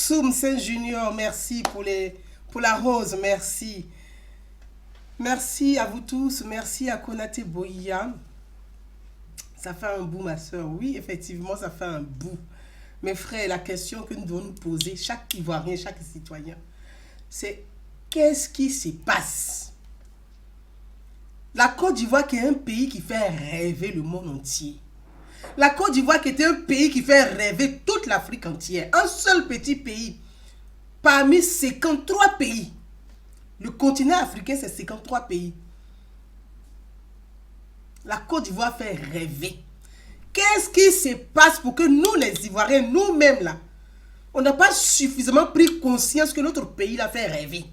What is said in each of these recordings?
Soum Saint Junior, merci pour la rose, merci. Merci à vous tous, merci à Konaté Boya. Ça fait un bout, ma soeur. Oui, effectivement, ça fait un bout. Mes frères, la question que nous devons nous poser, chaque Ivoirien, chaque citoyen, c'est qu'est-ce qui se passe? La Côte d'Ivoire qui est un pays qui fait rêver le monde entier. La Côte d'Ivoire qui était un pays qui fait rêver toute l'Afrique entière. Un seul petit pays parmi 53 pays. Le continent africain, c'est 53 pays. La Côte d'Ivoire fait rêver. Qu'est-ce qui se passe pour que nous, les Ivoiriens, nous-mêmes, là, on n'a pas suffisamment pris conscience que notre pays l'a fait rêver?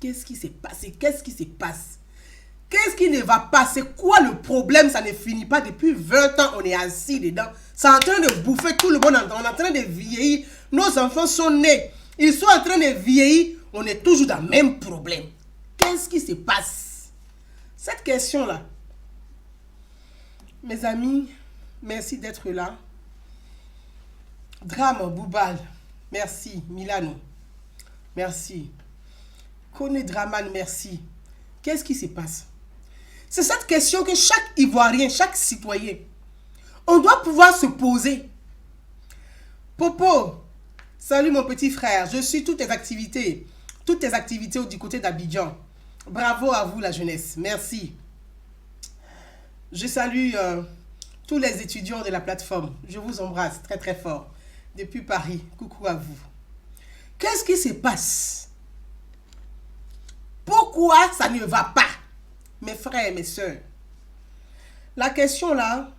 Qu'est-ce qui s'est passé? Qu'est-ce qui se passe? Qu'est-ce qui ne va pas? C'est quoi le problème? Ça ne finit pas. Depuis 20 ans, on est assis dedans. C'est en train de bouffer tout le monde. On est en train de vieillir. Nos enfants sont nés. Ils sont en train de vieillir. On est toujours dans le même problème. Qu'est-ce qui se passe? Cette question-là, mes amis, merci d'être là. Drame Boubal, merci. Milano, merci. Kone Draman, merci. Qu'est-ce qui se passe? C'est cette question que chaque Ivoirien, chaque citoyen, on doit pouvoir se poser. Popo, salut mon petit frère, je suis toutes tes activités du côté d'Abidjan. Bravo à vous la jeunesse, merci. Je salue tous les étudiants de la plateforme. Je vous embrasse très très fort. Depuis Paris, coucou à vous. Qu'est-ce qui se passe? Pourquoi ça ne va pas? Mes frères et mes soeurs. La question là,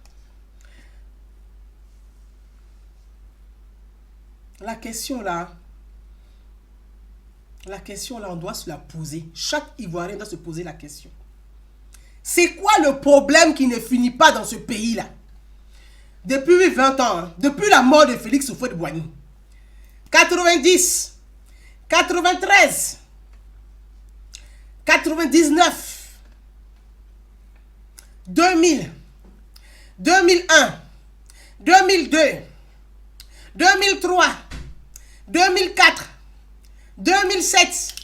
on doit se la poser. Chaque Ivoirien doit se poser la question. C'est quoi le problème qui ne finit pas dans ce pays-là? Depuis 20 ans, hein, depuis la mort de Félix Houphouët-Boigny, 90, 93, 99, 2000, 2001, 2002, 2003, 2004, 2007,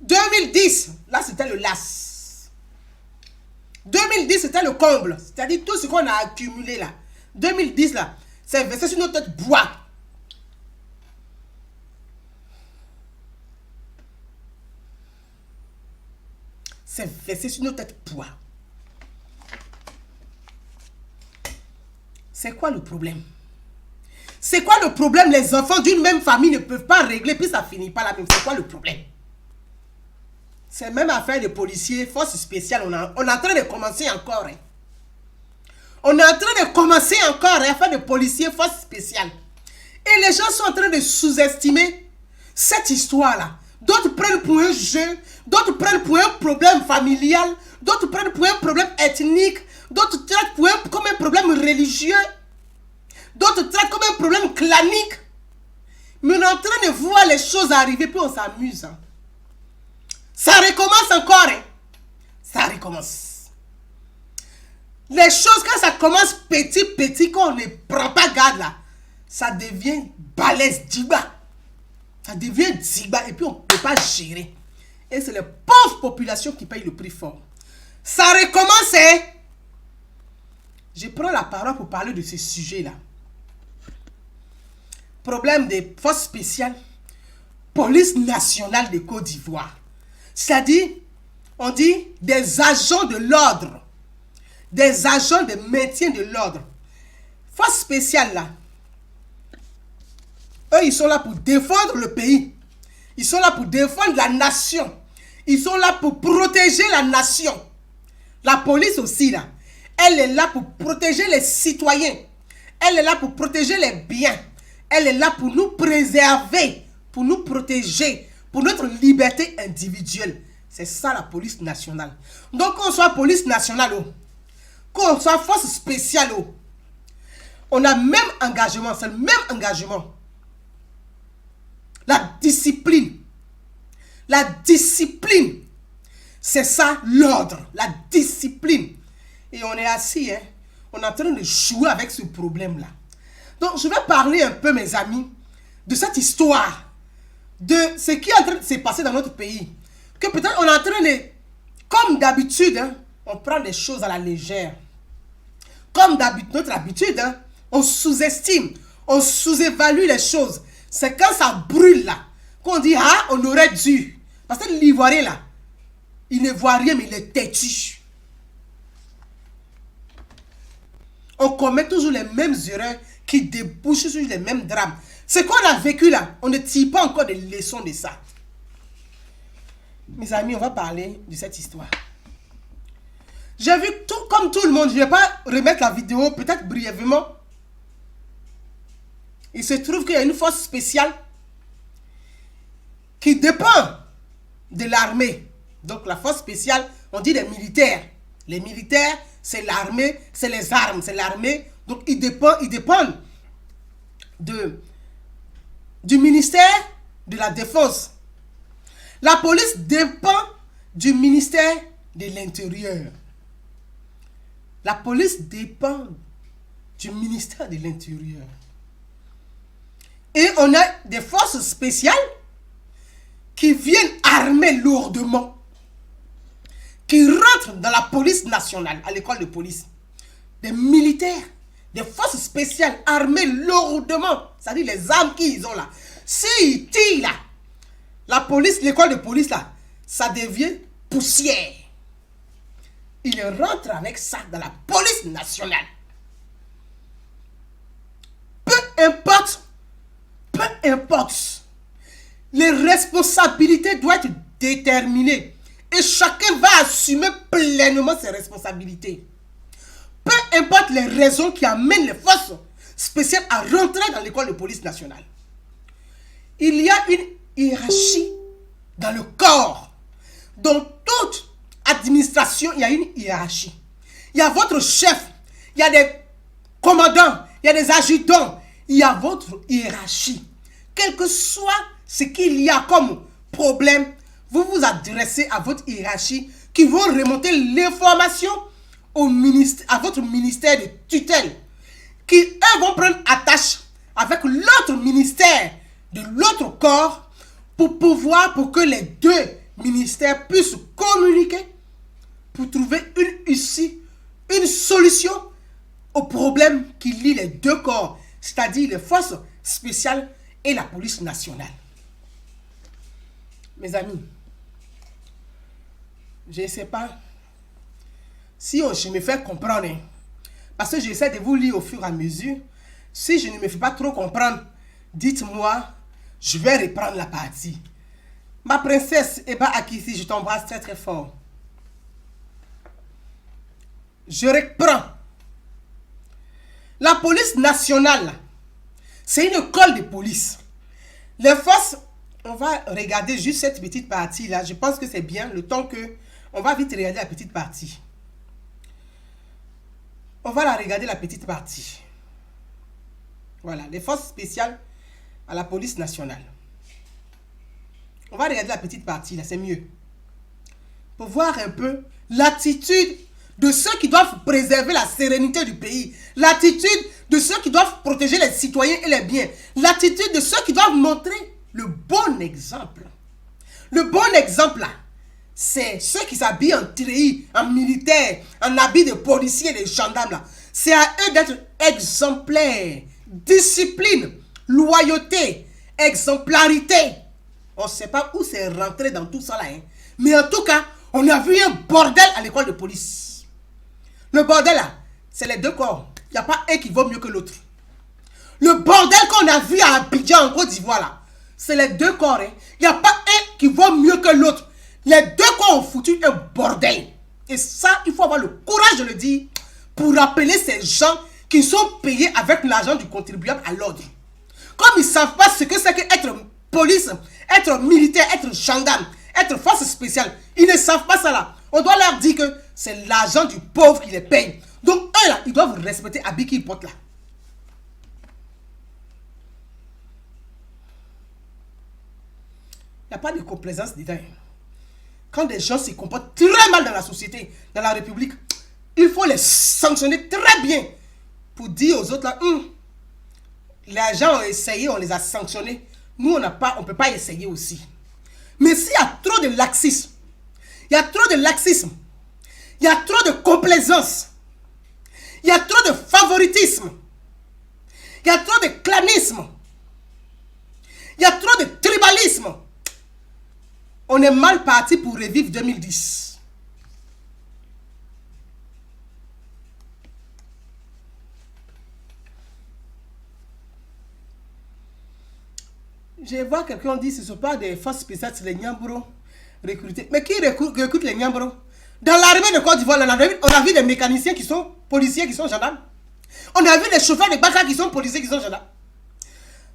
2010, là c'était le LAS. 2010 c'était le comble, c'est-à-dire tout ce qu'on a accumulé là. 2010 là, c'est versé sur notre tête bois. C'est versé sur notre tête bois. C'est quoi le problème? C'est quoi le problème? Les enfants d'une même famille ne peuvent pas régler, puis ça finit pas la même. C'est quoi le problème? C'est même affaire de policiers, force spéciale. On est en train de commencer encore. Hein. On est en train de commencer encore, hein, affaire de policiers, force spéciale. Et les gens sont en train de sous-estimer cette histoire-là. D'autres prennent pour un jeu, d'autres prennent pour un problème familial, d'autres prennent pour un problème ethnique, d'autres traitent comme un problème religieux, d'autres traitent comme un problème clanique. Mais on est en train de voir les choses arriver, puis on s'amuse. Hein. Ça recommence encore. Hein. Ça recommence. Les choses, quand ça commence petit, quand on ne prend pas garde là, ça devient balèze, diba. Ça devient diba et puis on ne peut pas gérer. Et c'est les pauvres populations qui payent le prix fort. Ça recommence. Hein. Je prends la parole pour parler de ce sujet-là. Problème des forces spéciales, police nationale de Côte d'Ivoire. C'est-à-dire, on dit des agents de l'ordre. Des agents de maintien de l'ordre. Force spéciale là. Eux, ils sont là pour défendre le pays. Ils sont là pour défendre la nation. Ils sont là pour protéger la nation. La police aussi là. Elle est là pour protéger les citoyens. Elle est là pour protéger les biens. Elle est là pour nous préserver, pour nous protéger, pour notre liberté individuelle. C'est ça la police nationale. Donc qu'on soit police nationale, qu'on soit force spéciale, on a même engagement, c'est le même engagement. La discipline. La discipline. C'est ça l'ordre, la discipline. Et on est assis, hein, on est en train de jouer avec ce problème-là. Donc je vais parler un peu, mes amis, de cette histoire, de ce qui est en train de se passer dans notre pays. Que peut-être on est en train de, comme d'habitude, hein, on prend les choses à la légère. Comme d'habitude, notre habitude, hein, on sous-estime, on sous-évalue les choses. C'est quand ça brûle là, qu'on dit, ah, on aurait dû. Parce que l'Ivoirien là, il ne voit rien, mais il est têtu. On commet toujours les mêmes erreurs qui débouchent sur les mêmes drames. Ce qu'on a vécu là, on ne tire pas encore de leçons de ça. Mes amis, on va parler de cette histoire. J'ai vu tout comme tout le monde. Je ne vais pas remettre la vidéo, peut-être brièvement. Il se trouve qu'il y a une force spéciale qui dépend de l'armée. Donc la force spéciale, on dit les militaires. Les militaires, c'est l'armée, c'est les armes, c'est l'armée. Donc ils dépendent du ministère de la Défense. La police dépend du ministère de l'Intérieur. La police dépend du ministère de l'Intérieur. Et on a des forces spéciales qui viennent armer lourdement, qui rentrent dans la police nationale, à l'école de police. Des militaires, des forces spéciales armées lourdement, c'est-à-dire les armes qu'ils ont là. S'ils tirent là, la police, l'école de police là, ça devient poussière. Ils rentrent avec ça dans la police nationale. Peu importe, les responsabilités doivent être déterminées et chacun va assumer pleinement ses responsabilités. Peu importe les raisons qui amènent les forces spéciales à rentrer dans l'école de police nationale. Il y a une hiérarchie dans le corps. Dans toute administration, il y a une hiérarchie. Il y a votre chef, il y a des commandants, il y a des adjudants, il y a votre hiérarchie. Quel que soit ce qu'il y a comme problème, vous vous adressez à votre hiérarchie qui vont remonter l'information à votre ministère de tutelle, qui eux vont prendre attache avec l'autre ministère de l'autre corps pour que les deux ministères puissent communiquer pour trouver une issue, une solution au problème qui lie les deux corps, c'est-à-dire les forces spéciales et la police nationale. Mes amis, je ne sais pas si je me fais comprendre, hein, parce que j'essaie de vous lire au fur et à mesure. Si je ne me fais pas trop comprendre, dites-moi, je vais reprendre la partie. Ma princesse Eba Akissi, je t'embrasse très très fort. Je reprends. La police nationale, c'est une école de police. Les forces, on va regarder juste cette petite partie là. Je pense que c'est bien le temps que on va vite regarder la petite partie. On va la regarder la petite partie. Voilà, les forces spéciales à la police nationale. On va regarder la petite partie là, c'est mieux. Pour voir un peu l'attitude de ceux qui doivent préserver la sérénité du pays. L'attitude de ceux qui doivent protéger les citoyens et les biens. L'attitude de ceux qui doivent montrer le bon exemple. Le bon exemple là, c'est ceux qui s'habillent en treillis, en militaire, en habits de policiers et de gendarmes là. C'est à eux d'être exemplaires. Discipline, loyauté, exemplarité. On ne sait pas où c'est rentré dans tout ça là. Hein. Mais en tout cas, on a vu un bordel à l'école de police. Le bordel là, c'est les deux corps. Il n'y a pas un qui vaut mieux que l'autre. Le bordel qu'on a vu à Abidjan, en Côte d'Ivoire là, c'est les deux corps. Il n'y a pas un qui vaut mieux que l'autre. Les deux corps ont foutu un bordel. Et ça, il faut avoir le courage de le dire pour rappeler ces gens qui sont payés avec l'argent du contribuable à l'ordre. Comme ils ne savent pas ce que c'est qu'être police, être militaire, être gendarme, être force spéciale, ils ne savent pas ça là. On doit leur dire que c'est l'argent du pauvre qui les paye. Donc eux là, ils doivent respecter l'habit qu'ils portent là. Il n'y a pas de complaisance dedans. Quand des gens se comportent très mal dans la société, dans la République, il faut les sanctionner très bien pour dire aux autres là, les gens ont essayé, on les a sanctionnés. Nous, on ne peut pas essayer aussi. Mais s'il y a trop de laxisme, il y a trop de laxisme, il y a trop de complaisance, il y a trop de favoritisme, il y a trop de clanisme, il y a trop de tribalisme, on est mal parti pour revivre 2010. Je vois quelqu'un dire que ce ne sont pas des forces spéciales, c'est les Nyambro recrutés. Mais qui recrute les Nyambro? Dans l'armée de Côte d'Ivoire, on a vu des mécaniciens qui sont policiers, qui sont gendarmes. On a vu des chauffeurs de Baka qui sont policiers, qui sont gendarmes.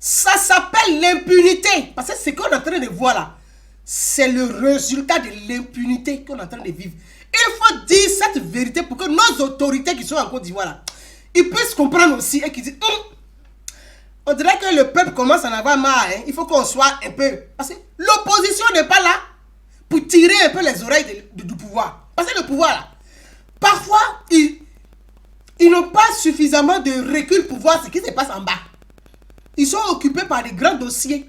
Ça s'appelle l'impunité. Parce que ce qu'on est en train de voir là, c'est le résultat de l'impunité qu'on est en train de vivre. Il faut dire cette vérité pour que nos autorités qui sont en Côte d'Ivoire là, ils puissent comprendre aussi et qu'ils disent on dirait que le peuple commence à en avoir marre. Il faut qu'on soit un peu... Parce que l'opposition n'est pas là pour tirer un peu les oreilles du pouvoir. Parce que le pouvoir là, parfois, ils n'ont pas suffisamment de recul pour voir ce qui se passe en bas. Ils sont occupés par des grands dossiers.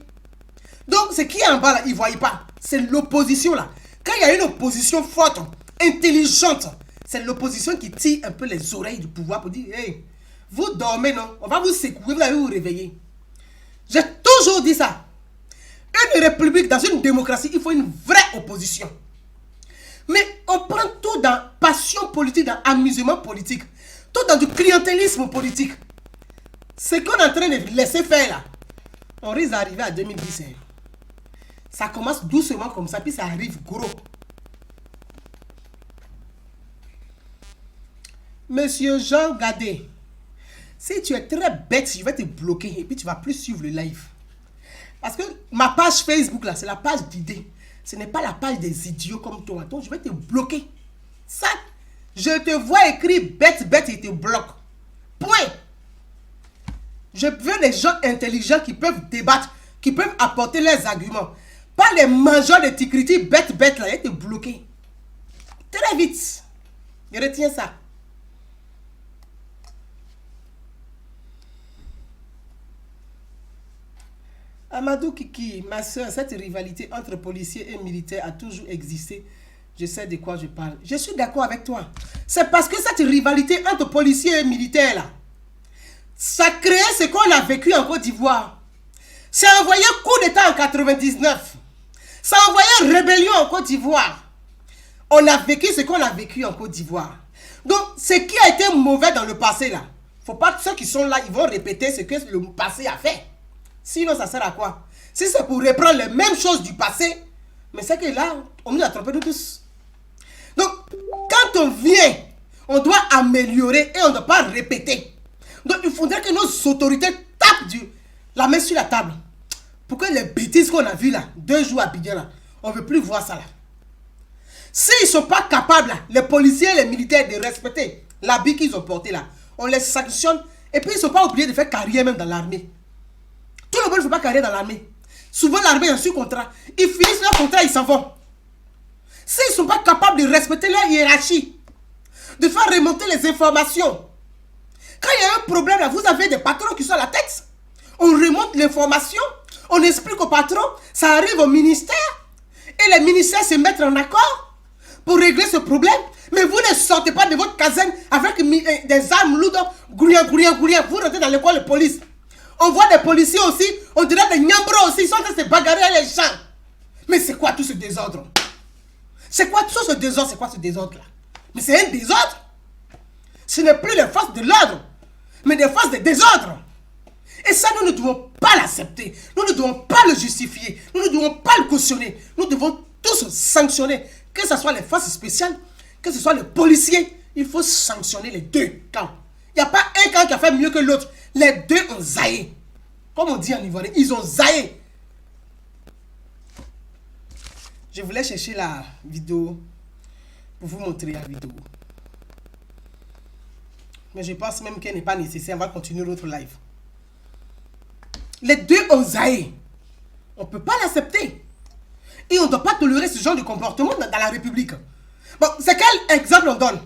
Donc, ce qui est en bas là, ils ne voient pas. C'est l'opposition là. Quand il y a une opposition forte, intelligente, c'est l'opposition qui tire un peu les oreilles du pouvoir pour dire, hey, vous dormez, non? On va vous secouer, vous allez vous réveiller. J'ai toujours dit ça. Une république, dans une démocratie, il faut une vraie opposition. Mais on prend tout dans passion politique, dans amusement politique, tout dans du clientélisme politique. Ce qu'on est en train de laisser faire là, on risque d'arriver à 2010. Ça commence doucement comme ça, puis ça arrive gros. Monsieur Jean Gadé, si tu es très bête, je vais te bloquer et puis tu ne vas plus suivre le live. Parce que ma page Facebook là, c'est la page d'idées. Ce n'est pas la page des idiots comme toi. Donc je vais te bloquer. Ça, je te vois écrire bête, bête et te bloque. Point. Je veux des gens intelligents qui peuvent débattre, qui peuvent apporter leurs arguments. Pas les mangeurs de ticriti bête, bête là, et te bloquer. Très vite. Je retiens ça. Amadou Kiki, ma soeur, cette rivalité entre policiers et militaires a toujours existé. Je sais de quoi je parle. Je suis d'accord avec toi. C'est parce que cette rivalité entre policiers et militaires là, ça crée ce qu'on a vécu en Côte d'Ivoire. Ça a envoyé coup d'État en 99. Ça a envoyé rébellion en Côte d'Ivoire. On a vécu ce qu'on a vécu en Côte d'Ivoire. Donc, ce qui a été mauvais dans le passé là, faut pas que ceux qui sont là, ils vont répéter ce que le passé a fait. Sinon, ça sert à quoi? Si c'est pour reprendre les mêmes choses du passé, mais c'est que là, on nous a trompé nous tous. Donc, quand on vient, on doit améliorer et on ne doit pas répéter. Donc, il faudrait que nos autorités tapent la main sur la table. Pour que les bêtises qu'on a vues là, 2 jours à Abidjan là, on ne veut plus voir ça là. S'ils ne sont pas capables, là, les policiers et les militaires, de respecter l'habit qu'ils ont porté là, on les sanctionne. Et puis, ils ne sont pas obligés de faire carrière même dans l'armée. Tout le monde ne fait pas carrière dans l'armée. Souvent, l'armée est sur contrat. Ils finissent leur contrat, ils s'en vont. S'ils ne sont pas capables de respecter leur hiérarchie, de faire remonter les informations. Quand il y a un problème, là, vous avez des patrons qui sont à la tête. On remonte l'information, on explique au patron, ça arrive au ministère, et les ministères se mettent en accord pour régler ce problème. Mais vous ne sortez pas de votre caserne avec des armes lourdes, grouillant. Vous rentrez dans l'école de police. On voit des policiers aussi, on dirait des nyambros aussi, ils sont en train de se bagarrer à les gens. Mais c'est quoi tout ce désordre? C'est quoi tout ce désordre? C'est quoi ce désordre-là? Mais c'est un désordre. Ce n'est plus les forces de l'ordre, mais des forces de désordre. Et ça, nous ne devons pas l'accepter. Nous ne devons pas le justifier. Nous ne devons pas le cautionner. Nous devons tous sanctionner. Que ce soit les forces spéciales, que ce soit les policiers. Il faut sanctionner les deux camps. Il n'y a pas un camp qui a fait mieux que l'autre. Les deux ont zaillé. Comme on dit en ivoirien, ils ont zaillé. Je voulais chercher la vidéo pour vous montrer la vidéo. Mais je pense même qu'elle n'est pas nécessaire. On va continuer l'autre live. Les deux ont zaillé. On ne peut pas l'accepter. Et on ne doit pas tolérer ce genre de comportement dans la République. Bon, c'est quel exemple on donne?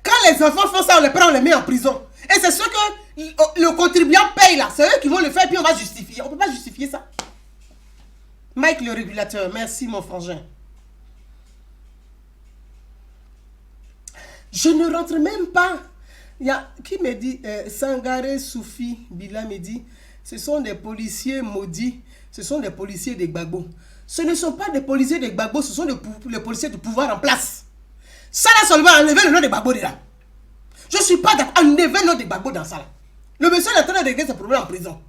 Quand les enfants font ça, on les prend, on les met en prison. Et c'est sûr que le contribuable paye là. C'est eux qui vont le faire, puis on va justifier. On ne peut pas justifier ça. Mike le régulateur, merci mon frangin. Je ne rentre même pas. Il y a qui me dit, Sangaré Soufi Bila me dit, ce sont des policiers maudits, ce sont des policiers des Gbagbo. Ce ne sont pas des policiers des Gbagbo, ce sont les policiers du pouvoir en place. Ça là seulement, enlever le nom de Gbagbo de là. Je ne suis pas d'accord, enlever le nom de Gbagbo dans ça là. Le monsieur est en train de régler ses problèmes en prison.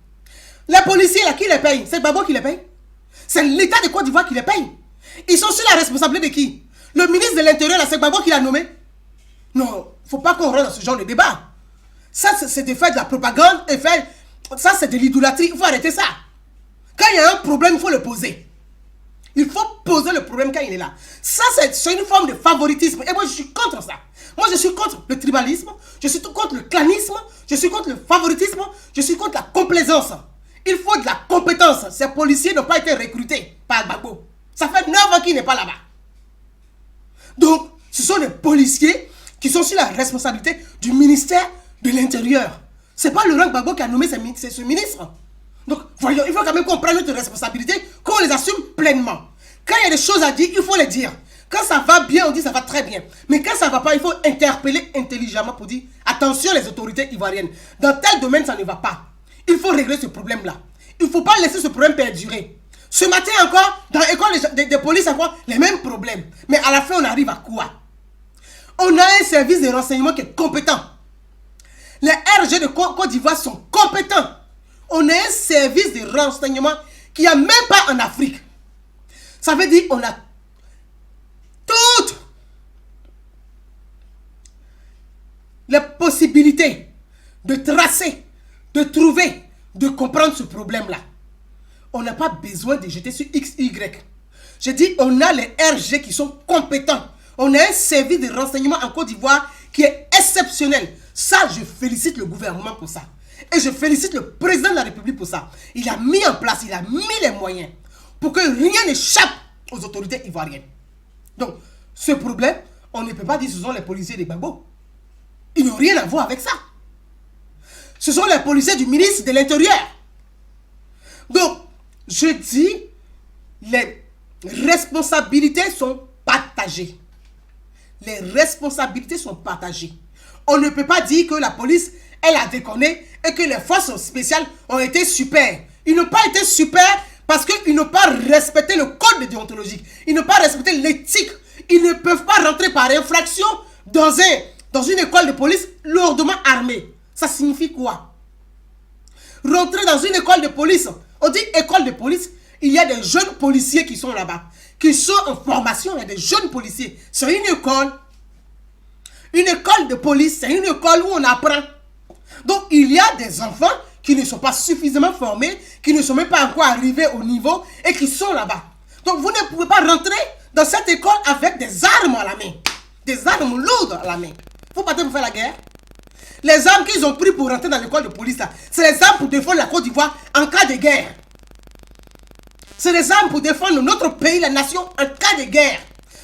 Les policiers là, qui les paye? C'est Gbagbo qui les paye? C'est l'État de Côte d'Ivoire qui les paye. Ils sont sur la responsabilité de qui? Le ministre de l'Intérieur là, c'est Gbagbo qui l'a nommé? Non, il ne faut pas qu'on rentre dans ce genre de débat. Ça, c'est de faire de la propagande et faire... Ça, c'est de l'idolâtrie. Il faut arrêter ça. Quand il y a un problème, il faut le poser. Il faut poser le problème quand il est là. Ça, c'est une forme de favoritisme. Et moi, je suis contre ça. Moi, je suis contre le tribalisme. Je suis contre le clanisme. Je suis contre le favoritisme. Je suis contre la complaisance. Il faut de la compétence. Ces policiers n'ont pas été recrutés par Gbagbo. Ça fait 9 ans qu'il n'est pas là-bas. Donc, ce sont des policiers qui sont sur la responsabilité du ministère de l'Intérieur. Ce n'est pas Laurent Gbagbo qui a nommé ce ministre. Donc, voyons, il faut quand même qu'on prenne notre responsabilité, qu'on les assume pleinement. Quand il y a des choses à dire, il faut les dire. Quand ça va bien, on dit ça va très bien. Mais quand ça ne va pas, il faut interpeller intelligemment pour dire attention les autorités ivoiriennes. Dans tel domaine, ça ne va pas. Il faut régler ce problème-là. Il ne faut pas laisser ce problème perdurer. Ce matin encore, dans l'école de police, encore les mêmes problèmes. Mais à la fin, on arrive à quoi? On a un service de renseignement qui est compétent. Les RG de Côte d'Ivoire sont compétents. On a un service de renseignement qui n'y a même pas en Afrique. Ça veut dire qu'on a toutes les possibilités de tracer, de trouver, de comprendre ce problème-là. On n'a pas besoin de jeter sur X, Y. Je dis, on a les RG qui sont compétents. On a un service de renseignement en Côte d'Ivoire qui est exceptionnel. Ça, je félicite le gouvernement pour ça. Et je félicite le président de la République pour ça. Il a mis en place, il a mis les moyens pour que rien n'échappe aux autorités ivoiriennes. Donc, ce problème, on ne peut pas dire que ce sont les policiers des Gbagbo. Ils n'ont rien à voir avec ça. Ce sont les policiers du ministre de l'Intérieur. Donc, je dis, les responsabilités sont partagées. Les responsabilités sont partagées. On ne peut pas dire que la police, elle a déconné et que les forces spéciales ont été super. Ils n'ont pas été super parce qu'ils n'ont pas respecté le code de déontologie. Ils n'ont pas respecté l'éthique. Ils ne peuvent pas rentrer par infraction dans une école de police lourdement armée. Ça signifie quoi? Rentrer dans une école de police. On dit école de police, il y a des jeunes policiers qui sont là-bas, qui sont en formation. Il y a des jeunes policiers. C'est une école. Une école de police, c'est une école où on apprend. Donc, il y a des enfants qui ne sont pas suffisamment formés, qui ne sont même pas encore arrivés au niveau et qui sont là-bas. Donc, vous ne pouvez pas rentrer dans cette école avec des armes à la main. Des armes lourdes à la main. Vous partez pour faire la guerre? Les armes qu'ils ont pris pour rentrer dans l'école de police, c'est les armes pour défendre la Côte d'Ivoire en cas de guerre. C'est les armes pour défendre notre pays, la nation, en cas de guerre.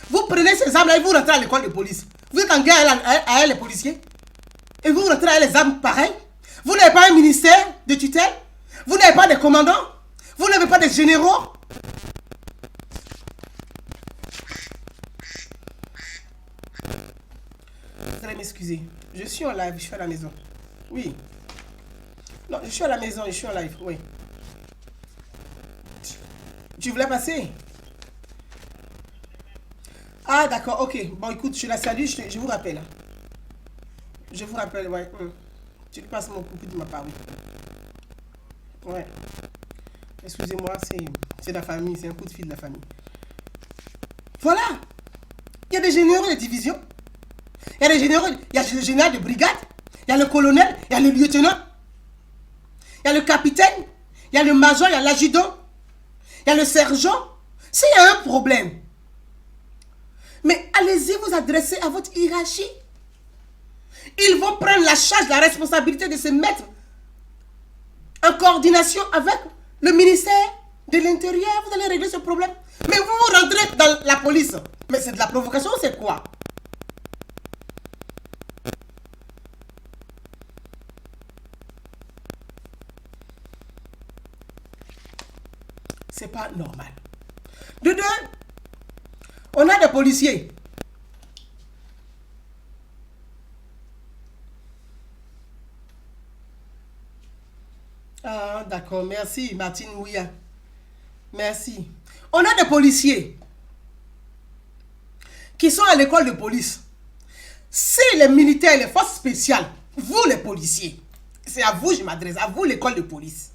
Vous prenez ces armes-là et vous rentrez à l'école de police. Vous êtes en guerre avec les policiers. Et vous rentrez avec les armes pareilles. Vous n'avez pas un ministère de tutelle. Vous n'avez pas de commandants. Vous n'avez pas de généraux. Vous allez m'excuser. Je suis en live, je suis à la maison. Oui. Non, je suis à la maison, je suis en live, oui. Tu voulais passer? Ah, d'accord, ok. Bon, écoute, je la salue, je vous rappelle. Hein. Je vous rappelle, ouais. Tu lui passes mon coucou de ma part, oui. Ouais. Excusez-moi, c'est la famille, c'est un coup de fil de la famille. Voilà. Il y a des généraux de division. Il y a des généraux, il y a le général de brigade. Il y a le colonel, il y a le lieutenant. Il y a le capitaine. Il y a le major, il y a l'adjudant. Il y a le sergent. S'il y a un problème, mais allez-y vous adresser à votre hiérarchie. Ils vont prendre la charge, la responsabilité de se mettre en coordination avec le ministère de l'Intérieur. Vous allez régler ce problème. Mais vous rentrez dans la police. Mais c'est de la provocation, c'est quoi? C'est pas normal. De deux, on a des policiers. Ah, d'accord. Merci, Martine Ouya. Merci. On a des policiers qui sont à l'école de police. Si les militaires, les forces spéciales, vous les policiers, c'est à vous, je m'adresse, à vous l'école de police.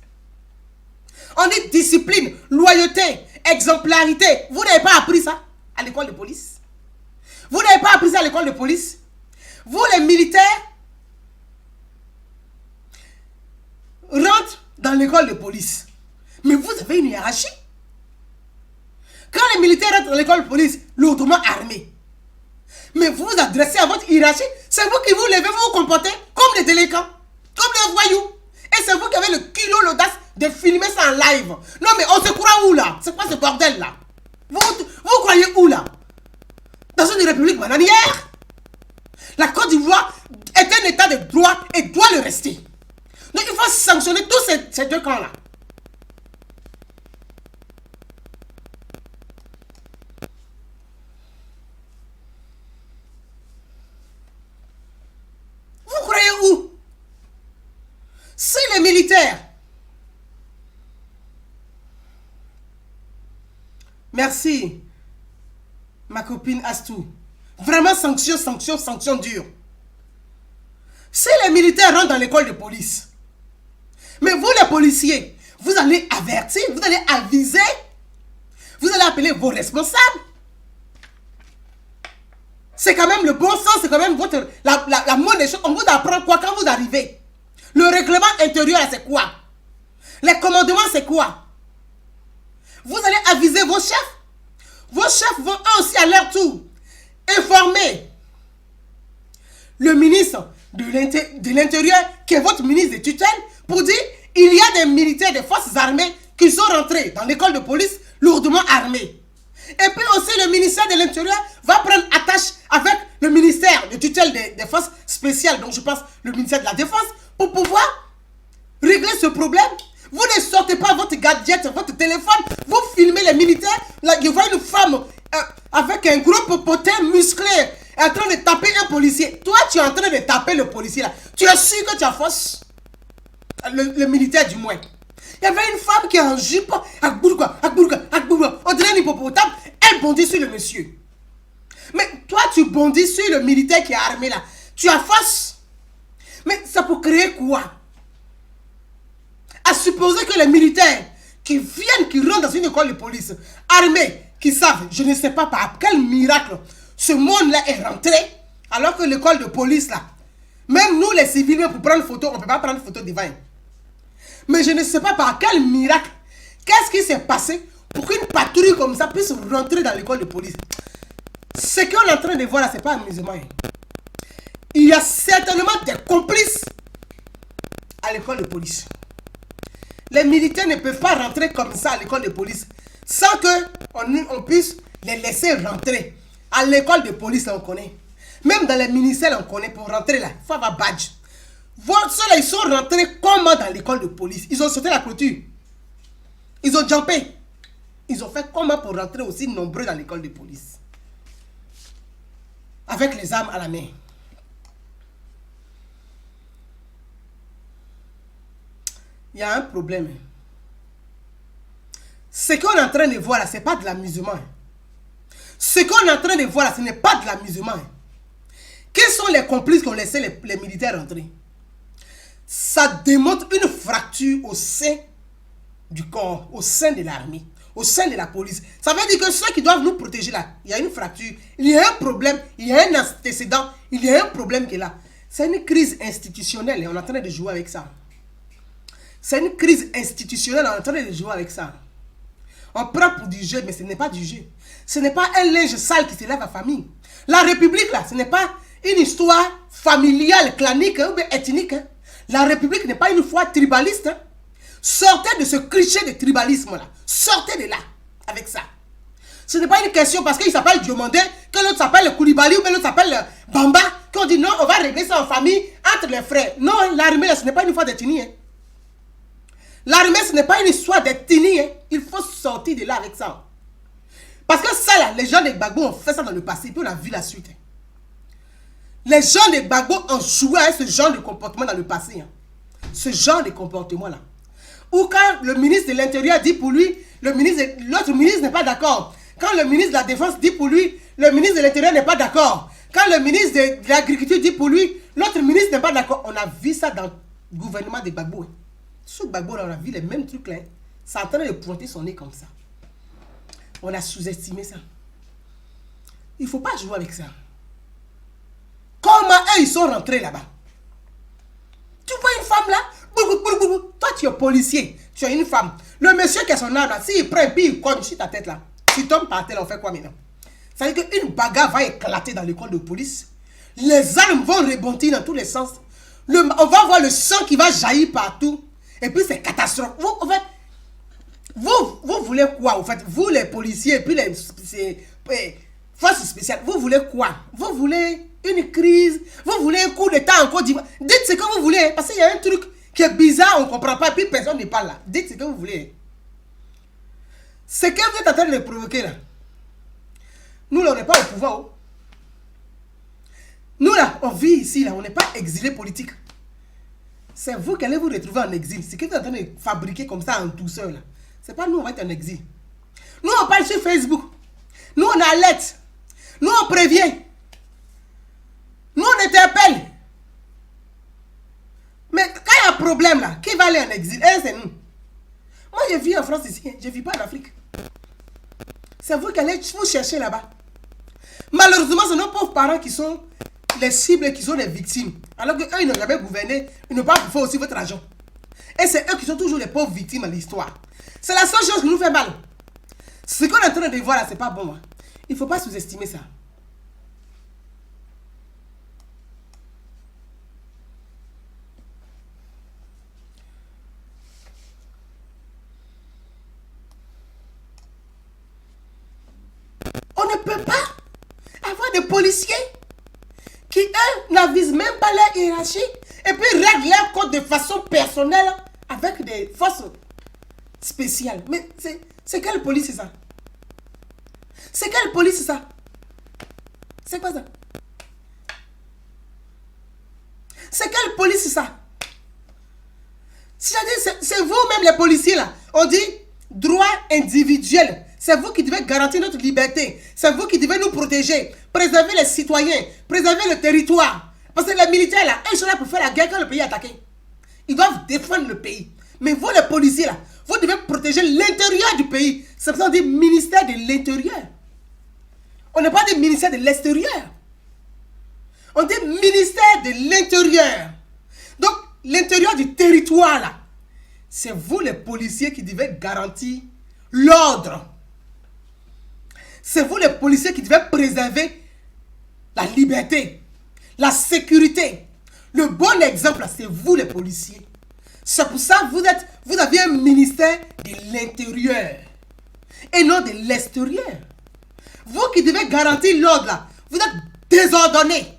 On dit discipline, loyauté, exemplarité. Vous n'avez pas appris ça à l'école de police? Vous n'avez pas appris ça à l'école de police? Vous les militaires rentrent dans l'école de police. Mais vous avez une hiérarchie. Quand les militaires rentrent dans l'école de police, lourdement armés, mais vous vous adressez à votre hiérarchie, c'est vous qui vous levez, vous vous comportez comme les délinquants, comme les voyous. Et c'est vous qui avez le culot, l'audace de filmer ça en live. Non mais on se croit où là? C'est quoi ce bordel là? Vous croyez où là? Dans une république bananière? La Côte d'Ivoire est un état de droit et doit le rester. Donc il faut sanctionner tous ces deux camps là. Vous croyez où? Si les militaires... Merci, ma copine Astou. Vraiment sanction, sanction, sanction dure. Si les militaires rentrent dans l'école de police, mais vous les policiers, vous allez avertir, vous allez aviser, vous allez appeler vos responsables. C'est quand même le bon sens, c'est quand même la moindre des choses. On vous apprend quoi quand vous arrivez? Le règlement intérieur, c'est quoi? Les commandements, c'est quoi? Vous allez aviser vos chefs. Vos chefs vont eux aussi à leur tour informer le ministre de l'Intérieur, qui est votre ministre de tutelle, pour dire il y a des militaires des forces armées qui sont rentrés dans l'école de police lourdement armés. Et puis aussi le ministère de l'Intérieur va prendre attache avec le ministère de tutelle des forces spéciales, donc je pense le ministère de la Défense, pour pouvoir régler ce problème. Vous ne sortez pas votre gadget, votre téléphone, vous filmez les militaires. Là, je vois une femme avec un gros popotin musclé en train de taper un policier. Toi, tu es en train de taper le policier là. Tu es sûr que tu as force? Le militaire du moins. Il y avait une femme qui est en jupe, on dirait un hippopotame. Elle bondit sur le monsieur. Mais toi, tu bondis sur le militaire qui est armé là. Tu as force. Mais ça peut créer quoi? À supposer que les militaires qui viennent, qui rentrent dans une école de police, armés, qui savent, je ne sais pas par quel miracle, ce monde-là est rentré, alors que l'école de police là, même nous les civils, pour prendre photo, on ne peut pas prendre photo devant. Mais je ne sais pas par quel miracle, qu'est-ce qui s'est passé pour qu'une patrouille comme ça puisse rentrer dans l'école de police. Ce qu'on est en train de voir là, ce n'est pas amusement. Il y a certainement des complices à l'école de police. Les militaires ne peuvent pas rentrer comme ça à l'école de police sans qu'on puisse les laisser rentrer. À l'école de police, on connaît. Même dans les ministères, on connaît. Pour rentrer là, il faut avoir badge. Ceux-là, ils sont rentrés comment dans l'école de police? Ils ont sauté la clôture. Ils ont jumpé. Ils ont fait comment pour rentrer aussi nombreux dans l'école de police? Avec les armes à la main. Il y a un problème. Ce qu'on est en train de voir là, ce n'est pas de l'amusement. Ce qu'on est en train de voir là, ce n'est pas de l'amusement. Hein. Quels sont les complices qui ont laissé les militaires rentrer? Ça démontre une fracture au sein du corps, au sein de l'armée, au sein de la police. Ça veut dire que ceux qui doivent nous protéger là, il y a une fracture, il y a un problème, il y a un antécédent, il y a un problème qui est là. C'est une crise institutionnelle et on est en train de jouer avec ça. C'est une crise institutionnelle, on est en train de jouer avec ça. On prend pour du jeu, mais ce n'est pas du jeu. Ce n'est pas un linge sale qui se lève à famille. La République, là, ce n'est pas une histoire familiale, clanique ou ethnique. Hein. La République n'est pas une foi tribaliste. Hein. Sortez de ce cliché de tribalisme-là. Sortez de là avec ça. Ce n'est pas une question parce qu'il s'appelle Diomandé, que l'autre s'appelle Koulibaly ou que l'autre s'appelle Bamba, qu'on dit non, on va régler ça en famille entre les frères. Non, l'armée, ce n'est pas une foi d'ethnie. Hein. L'armée, ce n'est pas une histoire d'ethnie. Hein. Il faut sortir de là avec ça. Parce que ça, là, les gens de Gbagbo ont fait ça dans le passé, puis on a vu la suite. Hein. Les gens de Gbagbo ont joué à ce genre de comportement dans le passé. Hein. Ce genre de comportement-là. Ou quand le ministre de l'Intérieur dit pour lui, l'autre ministre n'est pas d'accord. Quand le ministre de la Défense dit pour lui, le ministre de l'Intérieur n'est pas d'accord. Quand le ministre de l'Agriculture dit pour lui, l'autre ministre n'est pas d'accord. On a vu ça dans le gouvernement de Gbagbo. Hein. Sous Gbagbo, on a vu les mêmes trucs là. C'est en train de pointer son nez comme ça. On a sous-estimé ça. Il ne faut pas jouer avec ça. Comment eux, ils sont rentrés là-bas? Tu vois une femme là? Toi, tu es policier. Tu es une femme. Le monsieur qui a son arme là, s'il prend et puis il cogne sur ta tête là, tu tombes par terre, on fait quoi maintenant? Ça veut dire qu'une bagarre va éclater dans l'école de police. Les armes vont rebondir dans tous les sens. On va voir le sang qui va jaillir partout. Et puis c'est catastrophe. Vous voulez quoi, en fait? Vous, les policiers, et puis les forces spéciales, vous voulez quoi? Vous voulez une crise? Vous voulez un coup d'état en Côte d'Ivoire? Dites ce que vous voulez, parce qu'il y a un truc qui est bizarre, on ne comprend pas, et puis personne ne parle là. Dites ce que vous voulez. Ce que vous êtes en train de provoquer là, nous là, on n'est pas au pouvoir. Oh. Nous là, on vit ici, là, on n'est pas exilés politiques. C'est vous qui allez vous retrouver en exil. Ce que vous êtes en train de fabriquer comme ça en douceur là. C'est pas nous, on va être en exil. Nous, on parle sur Facebook. Nous, on alerte. Nous, on prévient. Nous, on interpelle. Mais quand il y a un problème là, qui va aller en exil? C'est nous. Moi, je vis en France ici. Je ne vis pas en Afrique. C'est vous qui allez vous chercher là-bas. Malheureusement, c'est nos pauvres parents qui sont les cibles et qui sont les victimes. Alors qu'eux, ils n'ont jamais gouverné. Ils n'ont pas fait aussi votre argent. Et c'est eux qui sont toujours les pauvres victimes à l'histoire. C'est la seule chose qui nous fait mal. Ce qu'on est en train de voir là, c'est pas bon. Hein. Il ne faut pas sous-estimer ça. On ne peut pas avoir des policiers qui, eux, n'avisent même pas leur hiérarchie et puis règlent leur code de façon personnelle avec des forces spéciales. Mais c'est quelle police c'est ça? C'est quelle police c'est ça? C'est quoi ça? C'est quelle police c'est ça? C'est vous-même les policiers là. On dit droit individuel. C'est vous qui devez garantir notre liberté. C'est vous qui devez nous protéger. Préserver les citoyens. Préserver le territoire. Parce que les militaires là, ils sont là pour faire la guerre quand le pays est attaqué. Ils doivent défendre le pays. Mais vous les policiers là, vous devez protéger l'intérieur du pays. C'est pour ça qu'on dit ministère de l'intérieur. On n'est pas des ministères de l'extérieur. On dit ministère de l'intérieur. Donc, l'intérieur du territoire là, c'est vous les policiers qui devez garantir l'ordre. C'est vous les policiers qui devez préserver la liberté, la sécurité. Le bon exemple, c'est vous les policiers. C'est pour ça que vous avez un ministère de l'intérieur et non de l'extérieur. Vous qui devez garantir l'ordre là, vous êtes désordonné.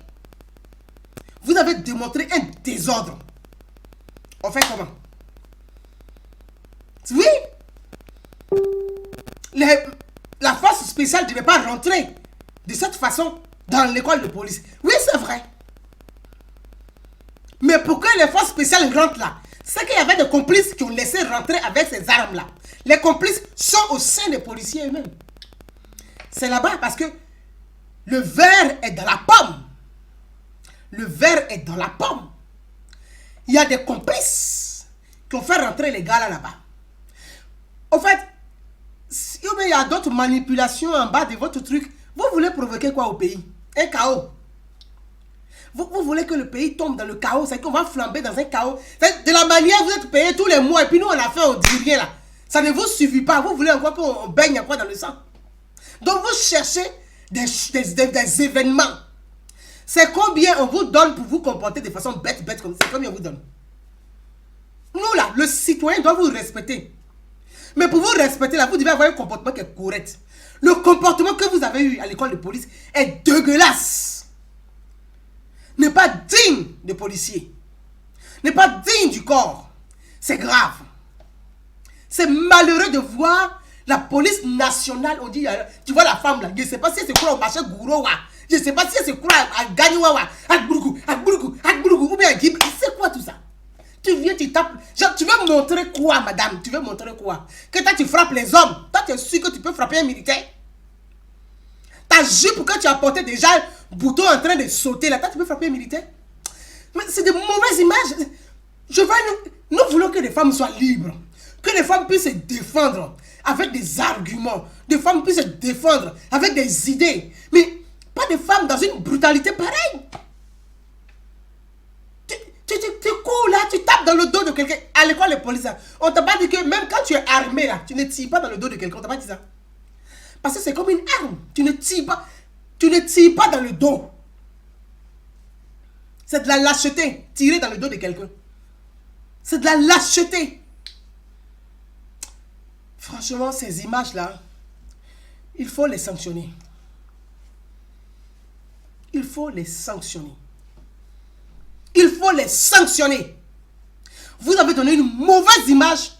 Vous avez démontré un désordre. On fait comment? Oui. La force spéciale ne devait pas rentrer de cette façon dans l'école de police. Oui, c'est vrai. Mais pourquoi les forces spéciales rentrent là? C'est qu'il y avait des complices qui ont laissé rentrer avec ces armes-là. Les complices sont au sein des policiers eux-mêmes. C'est là-bas parce que le verre est dans la pomme. Le verre est dans la pomme. Il y a des complices qui ont fait rentrer les gars là-bas. En fait, il y a d'autres manipulations en bas de votre truc. Vous voulez provoquer quoi au pays? Un chaos. Vous voulez que le pays tombe dans le chaos. C'est qu'on va flamber dans un chaos. De la manière vous êtes payé tous les mois et puis nous on a fait, on dit rien là. Ça ne vous suffit pas. Vous voulez encore qu'on baigne encore dans le sang. Donc vous cherchez des événements. C'est combien on vous donne pour vous comporter de façon bête comme ça. C'est combien on vous donne? Nous là, le citoyen doit vous respecter. Mais pour vous respecter là, vous devez avoir un comportement qui est correct. Le comportement que vous avez eu à l'école de police est dégueulasse. N'est pas digne de policier. N'est pas digne du corps. C'est grave. C'est malheureux de voir la police nationale. On dit, tu vois la femme là, je ne sais pas si elle se croit au marché Gourowa. Je ne sais pas si elle se croit à Gagnoua, à Gbourgou, ou bien à Gib. C'est quoi tout ça? Tu viens, tu tapes. Genre, tu veux montrer quoi, madame? Tu veux montrer quoi? Que toi, tu frappes les hommes. Toi, tu es sûr que tu peux frapper un militaire? Ta jupe que tu as porté déjà, bouton en train de sauter là, toi, tu peux frapper un militaire? Mais c'est de mauvaises images. Nous voulons que les femmes soient libres. Que les femmes puissent se défendre avec des arguments. Des femmes puissent se défendre avec des idées. Mais pas des femmes dans une brutalité pareille. Tu cours là, tu tapes dans le dos de quelqu'un. À l'école de police, on t'a pas dit que même quand tu es armé là, tu ne tires pas dans le dos de quelqu'un. On t'a pas dit ça. Parce que c'est comme une arme. Tu ne tires pas. Tu ne tires pas dans le dos. C'est de la lâcheté. Tirer dans le dos de quelqu'un. C'est de la lâcheté. Franchement, ces images-là, il faut les sanctionner. Il faut les sanctionner. Il faut les sanctionner. Vous avez donné une mauvaise image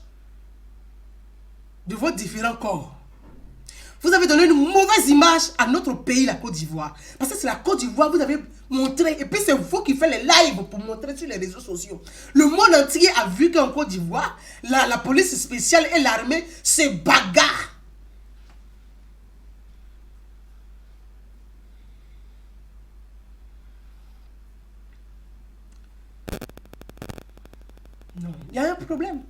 de vos différents corps. Vous avez donné une mauvaise image à notre pays, la Côte d'Ivoire. Parce que c'est la Côte d'Ivoire, vous avez montré, et puis c'est vous qui faites les lives pour montrer sur les réseaux sociaux. Le monde entier a vu qu'en Côte d'Ivoire, la police spéciale et l'armée se bagarrent. Non, il y a un problème.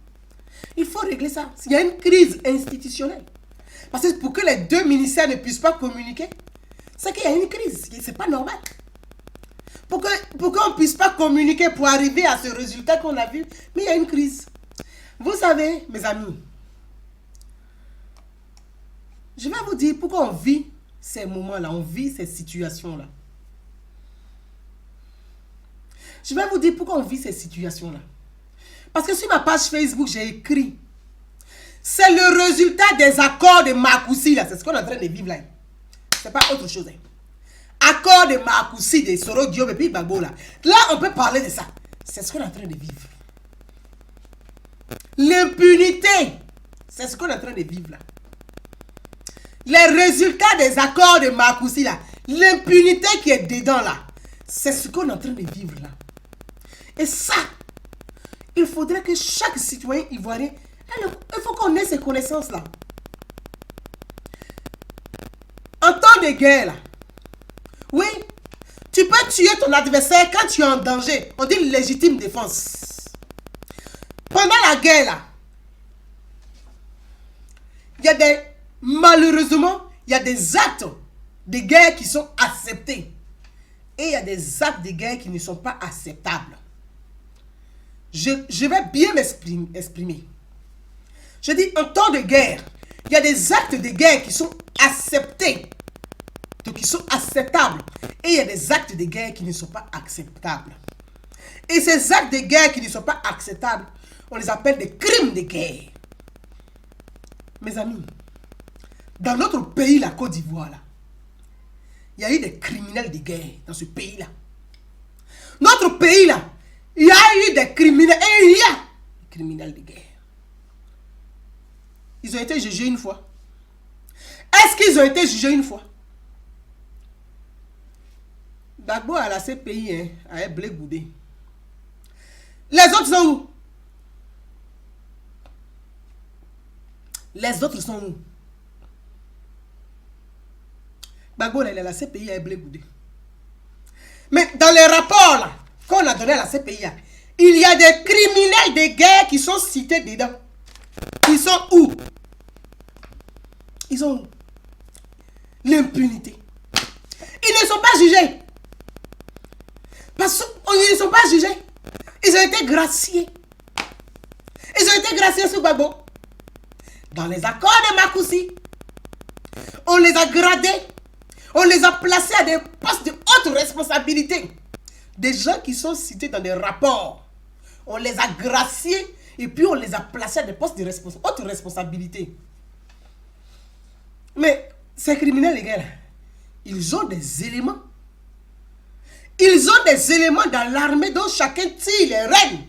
Il faut régler ça. Il y a une crise institutionnelle. Parce que pour que les deux ministères ne puissent pas communiquer, c'est qu'il y a une crise. C'est pas normal. Pour qu'on ne puisse pas communiquer pour arriver à ce résultat qu'on a vu, mais il y a une crise. Vous savez, mes amis, je vais vous dire pourquoi on vit ces moments-là, on vit ces situations-là. Je vais vous dire pourquoi on vit ces situations-là. Parce que sur ma page Facebook, j'ai écrit, c'est le résultat des accords de Marcoussis, là. C'est ce qu'on est en train de vivre là. C'est pas autre chose. Hein. Accord de Marcoussis, de Soro Diop et puis Gbagbo là. Là, on peut parler de ça. C'est ce qu'on est en train de vivre. L'impunité, c'est ce qu'on est en train de vivre là. Les résultats des accords de Marcoussis là. L'impunité qui est dedans là. C'est ce qu'on est en train de vivre là. Et ça, il faudrait que chaque citoyen ivoirien, il faut qu'on ait ces connaissances-là. En temps de guerre, là, oui, tu peux tuer ton adversaire quand tu es en danger. On dit légitime défense. Pendant la guerre, là, malheureusement, il y a des actes de guerre qui sont acceptés. Et il y a des actes de guerre qui ne sont pas acceptables. Je vais bien m'exprimer. Je dis, en temps de guerre, il y a des actes de guerre qui sont acceptés, donc qui sont acceptables. Et il y a des actes de guerre qui ne sont pas acceptables. Et ces actes de guerre qui ne sont pas acceptables, on les appelle des crimes de guerre. Mes amis, dans notre pays, la Côte d'Ivoire, là, il y a eu des criminels de guerre dans ce pays-là. Notre pays, là, il y a eu des criminels, et il y a des criminels de guerre. Ils ont été jugés une fois. Est-ce qu'ils ont été jugés une fois? Gbagbo à la CPI, hein, à Blé Goudé. Les autres sont où? Les autres sont où? Gbagbo, la CPI a blé goudé. Mais dans les rapports là, qu'on a donné à la CPI, il y a des criminels de guerre qui sont cités dedans. Ils sont où? Ils sont où? L'impunité. Ils ne sont pas jugés. Parce qu'ils ne sont pas jugés. Ils ont été graciés. Ils ont été graciés sous Gbagbo. Dans les accords de Makoussi, on les a gradés. On les a placés à des postes de haute responsabilité. Des gens qui sont cités dans des rapports. On les a graciés et puis on les a placés à des postes de haute responsabilité. Mais ces criminels, les gars, là, ils ont des éléments. Ils ont des éléments dans l'armée dont chacun tire les rênes.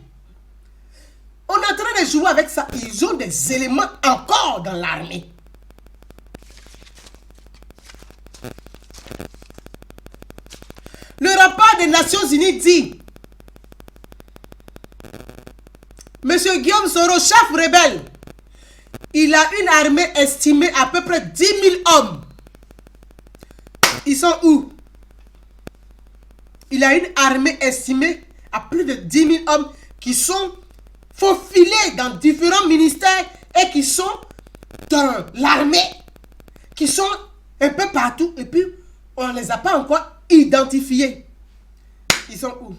On est en train de jouer avec ça. Ils ont des éléments encore dans l'armée. Le rapport des Nations Unies dit: Monsieur Guillaume Soro, chef rebelle, il a une armée estimée à peu près 10 000 hommes. Ils sont où? Il a une armée estimée à plus de 10 000 hommes qui sont faufilés dans différents ministères et qui sont dans l'armée, qui sont un peu partout et puis on ne les a pas encore identifiés. Ils sont où?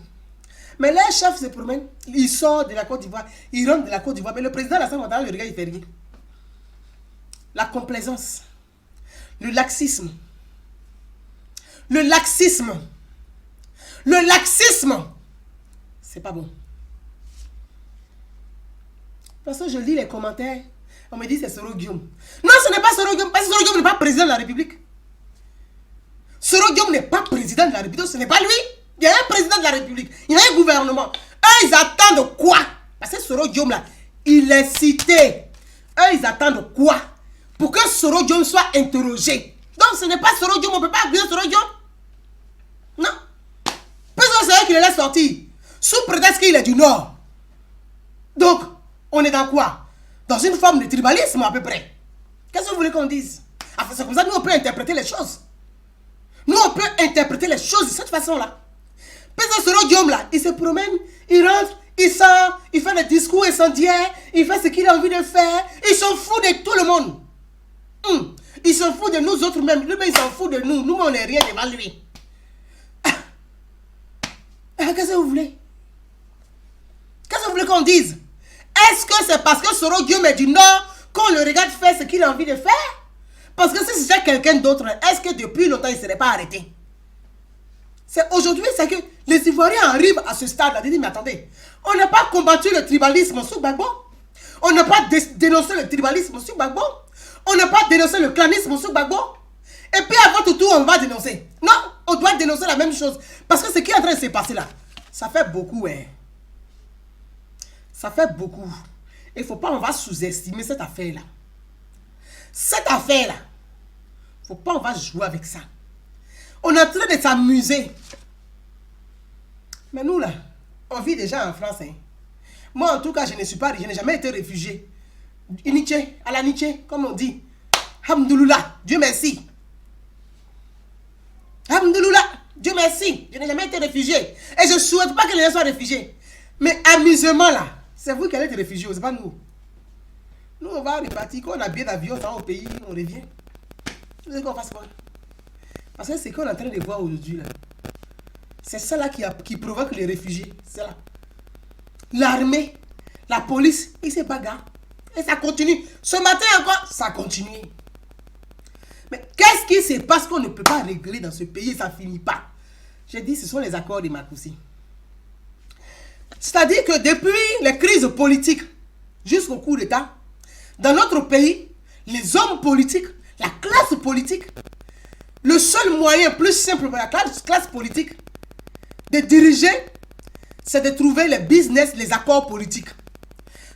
Mais les chefs se promènent, ils sortent de la Côte d'Ivoire, ils rentrent de la Côte d'Ivoire, mais le président de l'Assemblée nationale, le regarde, il fait rien. La complaisance, le laxisme, le laxisme, le laxisme, c'est pas bon. Parce que je lis les commentaires, on me dit c'est Soro Guillaume. Non, ce n'est pas Soro Guillaume, parce que Soro Guillaume n'est pas président de la République. Soro Guillaume n'est pas président de la République, ce n'est pas lui. Il y a un président de la République, il y a un gouvernement. Eux, ils attendent quoi? Parce que Soro Guillaume, là, il est cité. Eux, ils attendent quoi? Pour que Soro Guillaume soit interrogé. Donc, ce n'est pas Soro Guillaume, on ne peut pas accuser Soro Guillaume. Non. Puisque c'est eux qui le laissent sortir. Sous prétexte qu'il est du Nord. Donc, on est dans quoi? Dans une forme de tribalisme, à peu près. Qu'est-ce que vous voulez qu'on dise? Enfin, c'est comme ça que nous, on peut interpréter les choses. Nous, on peut interpréter les choses de cette façon-là. Parce que Soro Guillaume, là, il se promène, il rentre, il sort, il fait des discours incendiaires, il fait ce qu'il a envie de faire. Il s'en fout de tout le monde. Il s'en fout de nous autres même. Lui-même, il s'en fout de nous. Nous, on n'est rien devant lui. Qu'est-ce que vous voulez? Qu'est-ce que vous voulez qu'on dise? Est-ce que c'est parce que Soro Guillaume est du Nord qu'on le regarde faire ce qu'il a envie de faire? Parce que si c'était quelqu'un d'autre, est-ce que depuis longtemps, il ne serait pas arrêté? C'est aujourd'hui, c'est que les Ivoiriens arrivent à ce stade-là. Ils disent, mais attendez, on n'a pas combattu le tribalisme sous Gbagbo. On n'a pas dénoncé le tribalisme sous Gbagbo. On n'a pas dénoncé le clanisme sous Gbagbo. Et puis à votre tour, on va dénoncer. Non, on doit dénoncer la même chose. Parce que ce qui est en train de se passer là, ça fait beaucoup, hein. Ça fait beaucoup. Il ne faut pas, on va sous-estimer cette affaire-là. Cette affaire-là, il ne faut pas, on va jouer avec ça. On est en train de s'amuser. Mais nous, là, on vit déjà en France. Hein. Moi, en tout cas, je n'ai jamais été réfugié. Nietzsche, à la Nietzsche, comme on dit. Hamdouloula, Dieu merci. Hamdouloula, Dieu merci. Je n'ai jamais été réfugié. Et je ne souhaite pas que les gens soient réfugiés. Mais amusement, là, c'est vous qui allez être réfugiés, c'est pas nous. Nous, on va repartir. Quand on a bien d'avion, on va au pays, on revient. Vous savez qu'on fasse quoi? Parce que c'est qu'on est en train de voir aujourd'hui, là. C'est ça là qui provoque les réfugiés. C'est là. L'armée, la police, ils se bagarrent. Et ça continue. Ce matin encore, ça continue. Mais qu'est-ce qui se passe qu'on ne peut pas régler dans ce pays? Ça ne finit pas. J'ai dit, ce sont les accords de Makoussi. C'est-à-dire que depuis les crises politiques jusqu'au coup d'État, dans notre pays, les hommes politiques, la classe politique, le seul moyen plus simple pour la classe politique de diriger, c'est de trouver les business, les accords politiques.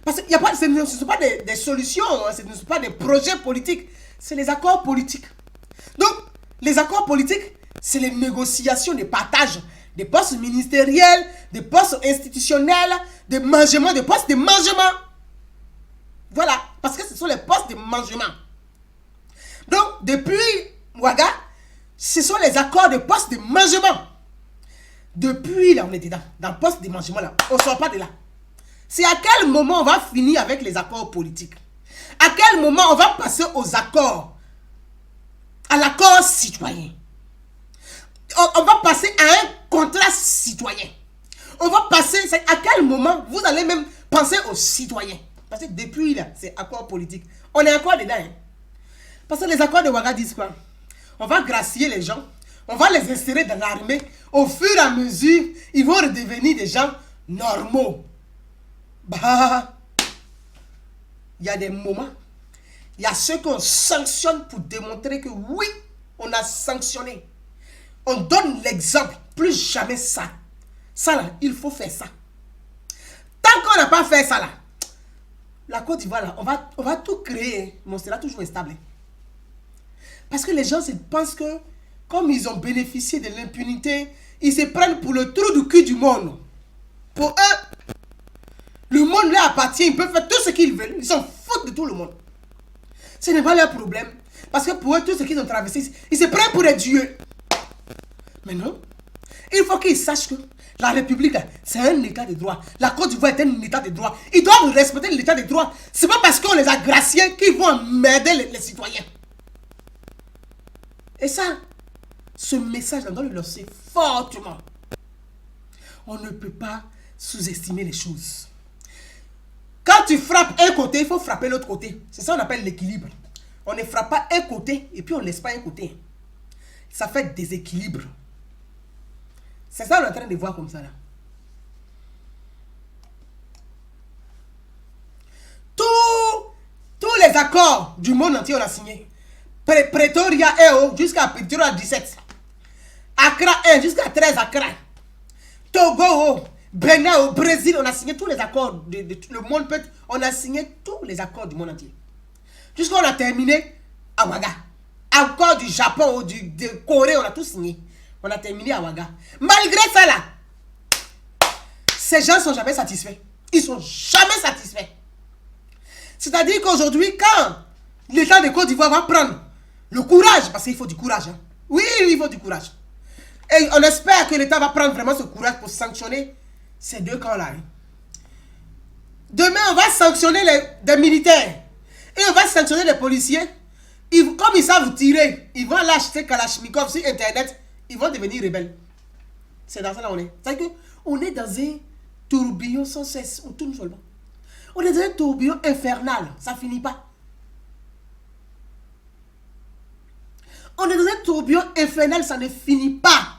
Parce que ce ne sont pas des solutions, hein, ce ne sont pas des projets politiques, c'est les accords politiques. Donc, les accords politiques, c'est les négociations de partage des postes ministériels, des postes institutionnels, des mangements, des postes de mangement. Voilà, parce que ce sont les postes de mangement. Donc, depuis Ouaga, Ce sont les accords de poste de mangement. Depuis là, on est dedans. Dans le poste de mangement là, on ne sort pas de là. C'est à quel moment on va finir avec les accords politiques? À quel moment on va passer aux accords? À l'accord citoyen. On va passer à un contrat citoyen. On va passer, à quel moment vous allez même penser aux citoyens? Parce que depuis là, c'est accord politique. On est encore dedans. Hein? Parce que les accords de Ouaga disent quoi? On va gracier les gens. On va les insérer dans l'armée. Au fur et à mesure, ils vont redevenir des gens normaux. Bah, il y a des moments, il y a ceux qu'on sanctionne pour démontrer que oui, on a sanctionné. On donne l'exemple, plus jamais ça. Ça là, il faut faire ça. Tant qu'on n'a pas fait ça là, la Côte d'Ivoire là, on va tout créer, mais on sera toujours instable. Parce que les gens pensent que, comme ils ont bénéficié de l'impunité, ils se prennent pour le trou du cul du monde. Pour eux, le monde leur appartient, ils peuvent faire tout ce qu'ils veulent. Ils s'en foutent de tout le monde. Ce n'est pas leur problème. Parce que pour eux, tout ce qu'ils ont traversé, ils se prennent pour des dieux. Mais non. Il faut qu'ils sachent que la République, c'est un état de droit. La Côte d'Ivoire est un état de droit. Ils doivent respecter l'état de droit. C'est pas parce qu'on les a graciés qu'ils vont emmerder les citoyens. Et ça, ce message, on doit le lancer fortement. On ne peut pas sous-estimer les choses. Quand tu frappes un côté, il faut frapper l'autre côté. C'est ça qu'on appelle l'équilibre. On ne frappe pas un côté et puis on ne laisse pas un côté. Ça fait déséquilibre. C'est ça qu'on est en train de voir comme ça là. Tous les accords du monde entier on a signé. Pretoria 1 jusqu'à Pretoria 17. Accra 1 jusqu'à 13 Accra. Togo, Bénin, au Brésil, on a signé tous les accords. Le monde peut. On a signé tous les accords du monde entier. Jusqu'à on a terminé à Ouaga. Accord du Japon ou de Corée, on a tout signé. On a terminé à Ouaga. Malgré ça là, ces gens ne sont jamais satisfaits. Ils ne sont jamais satisfaits. C'est-à-dire qu'aujourd'hui, quand l'État de Côte d'Ivoire va prendre le courage, parce qu'il faut du courage. Hein. Oui, il faut du courage. Et on espère que l'État va prendre vraiment ce courage pour sanctionner ces deux camps-là. Hein. Demain, on va sanctionner des militaires. Et on va sanctionner les policiers. Comme ils savent tirer, ils vont l'acheter Kalachnikov sur Internet. Ils vont devenir rebelles. C'est dans ça là on est. C'est-à-dire qu'on est dans un tourbillon sans cesse. On tourne seulement. On est dans un tourbillon infernal. Ça ne finit pas. On est dans un tourbillon infernal. Ça ne finit pas.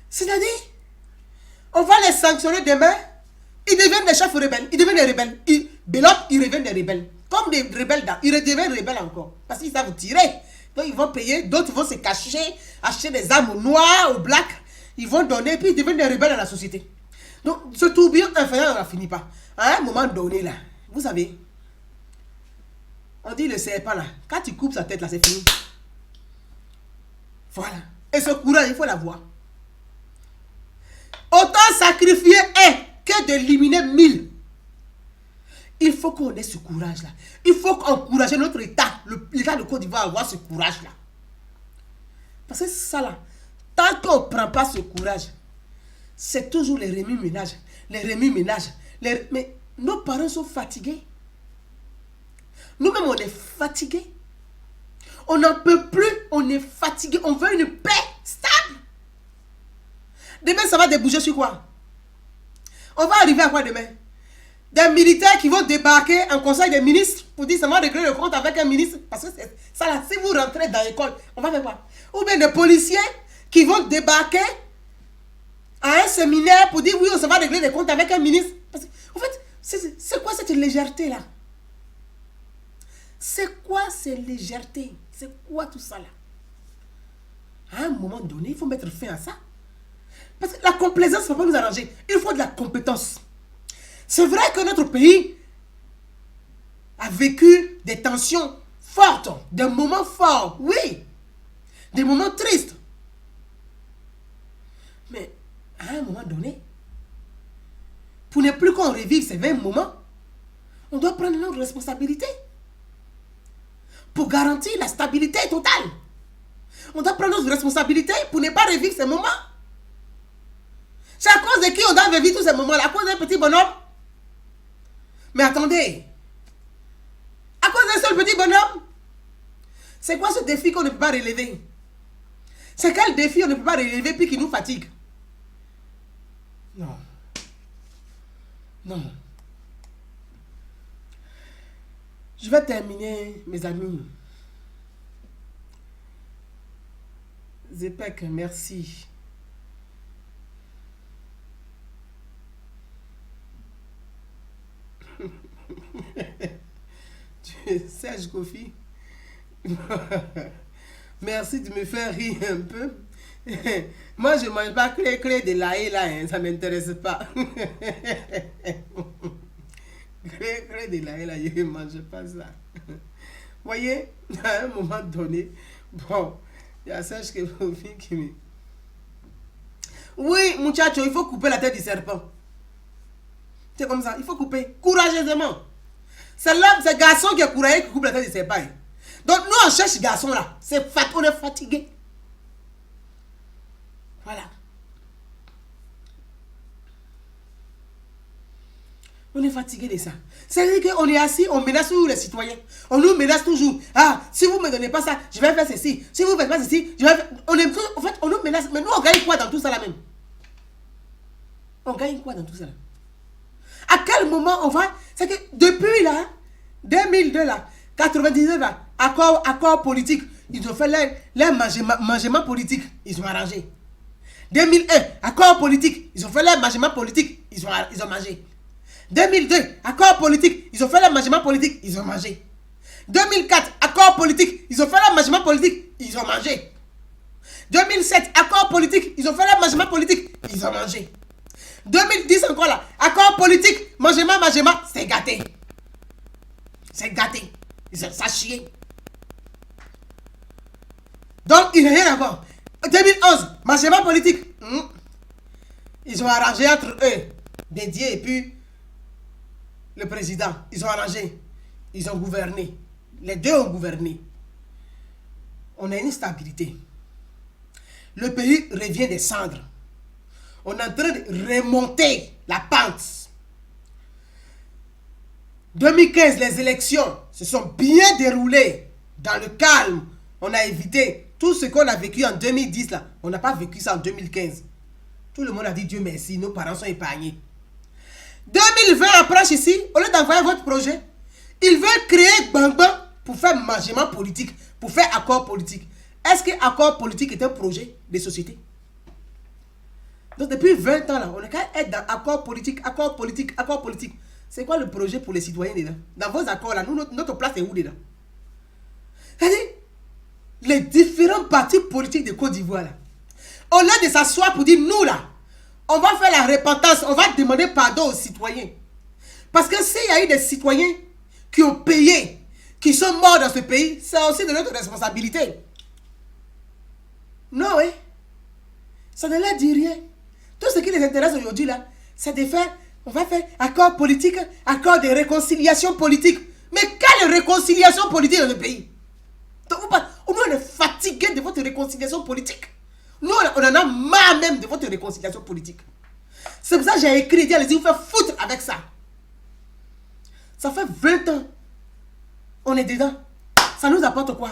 C'est-à-dire, on va les sanctionner demain. Ils deviennent des chefs rebelles. Ils deviennent des rebelles. Belot, ils reviennent des rebelles. Comme des rebelles, ils redeviennent rebelles encore. Parce qu'ils savent tirer. Donc ils vont payer. D'autres vont se cacher, acheter des armes noires ou black. Ils vont donner, puis ils deviennent des rebelles dans la société. Donc ce tourbillon infernal, on ne finit pas. À un moment donné, là, vous savez, on dit le serpent, là, quand tu coupes sa tête, là, c'est fini. Voilà. Et ce courage, il faut l'avoir. Autant sacrifier un que d'éliminer 1000. Il faut qu'on ait ce courage-là. Il faut encourager notre État, l'État de Côte d'Ivoire, à avoir ce courage-là. Parce que ça, là, tant qu'on ne prend pas ce courage, c'est toujours les remue-ménages. Les remue-ménages. Mais nos parents sont fatigués. Nous-mêmes, on est fatigués. On n'en peut plus. On est fatigué. On veut une paix stable. Demain, ça va déboucher sur quoi? On va arriver à quoi demain? Des militaires qui vont débarquer en conseil des ministres pour dire ça va régler le compte avec un ministre. Parce que ça là, si vous rentrez dans l'école, on va faire quoi? Ou bien des policiers qui vont débarquer à un séminaire pour dire oui, on va régler les comptes avec un ministre. Parce que, en fait, c'est quoi cette légèreté là? C'est quoi cette légèreté? C'est quoi tout ça là? À un moment donné, il faut mettre fin à ça. Parce que la complaisance ne va pas nous arranger. Il faut de la compétence. C'est vrai que notre pays a vécu des tensions fortes, des moments forts, oui, des moments tristes. Mais à un moment donné, pour ne plus qu'on revive ces 20 moments, on doit prendre notre responsabilité pour garantir la stabilité totale. On doit prendre nos responsabilités pour ne pas revivre ces moments. C'est à cause de qui on doit revivre tous ces moments-là? À cause d'un petit bonhomme? Mais attendez. À cause d'un seul petit bonhomme? C'est quoi ce défi qu'on ne peut pas relever? C'est quel défi on ne peut pas relever puis qui nous fatigue? Non. Non. Je vais terminer, mes amis. Zepek, merci. Serge Kofi. Merci de me faire rire un peu. Moi, je ne mange pas clé de l'ail là, hein, ça ne m'intéresse pas. Clé de l'ail là, je ne mange pas ça. Voyez, à un moment donné, bon, il y a Serge Kofi qui me... Oui, muchacho, il faut couper la tête du serpent. C'est comme ça, il faut couper courageusement. C'est l'homme, c'est garçon qui est courageux qui coupe la tête du serpent. Donc nous on cherche garçon là, on est fatigué. Voilà. On est fatigué de ça. C'est-à-dire qu'on est assis, on menace toujours les citoyens. On nous menace toujours. Ah, si vous ne me donnez pas ça, je vais faire ceci. Si vous ne faites pas ceci, je vais faire... En fait, on nous menace. Mais nous, on gagne quoi dans tout ça là même? On gagne quoi dans tout ça là? À quel moment on va... C'est que depuis là, 2002 là, 99 là, accord politique, ils ont fait leur mangement politique, ils ont arrangé. 2001, accord politique, ils ont fait leur mangement politique, ils ont mangé. 2002, accord politique, ils ont fait leur mangement politique, ils ont mangé. 2004, accord politique, ils ont fait leur mangement politique, ils ont mangé. 2007, accord politique, ils ont fait leur mangement politique, ils ont mangé. 2010 encore là, accord politique, mangement, c'est gâté. C'est gâté. Ils ont ça chier. Donc, il n'y a rien à voir. 2011, mangement politique. Ils ont arrangé entre eux, Dédié et puis le président. Ils ont arrangé. Ils ont gouverné. Les deux ont gouverné. On a une stabilité. Le pays revient des cendres. On est en train de remonter la pente. 2015, les élections se sont bien déroulées dans le calme. On a évité tout ce qu'on a vécu en 2010 là. On n'a pas vécu ça en 2015. Tout le monde a dit Dieu merci, nos parents sont épargnés. 2020 approche ici, au lieu d'envoyer votre projet, ils veulent créer Bang Bang pour faire mangement politique, pour faire accord politique. Est-ce que accord politique est un projet de société? Donc depuis 20 ans là, on est qu'à être dans accord politique, accord politique, accord politique. C'est quoi le projet pour les citoyens dedans? Dans vos accords là, notre place est où dedans? C'est-à-dire, les différents partis politiques de Côte d'Ivoire là, au lieu de s'asseoir pour dire nous là, on va faire la repentance, on va demander pardon aux citoyens. Parce que s'il y a eu des citoyens qui ont payé, qui sont morts dans ce pays, c'est aussi de notre responsabilité. Non, oui. Ça ne leur dit rien. Tout ce qui les intéresse aujourd'hui là, c'est de faire, on va faire accord politique, accord de réconciliation politique. Mais quelle réconciliation politique dans le pays? Nous, on est fatigué de votre réconciliation politique. Nous, on en a marre même de votre réconciliation politique. C'est pour ça que j'ai écrit, allez-y, vous faire foutre avec ça. Ça fait 20 ans. On est dedans. Ça nous apporte quoi?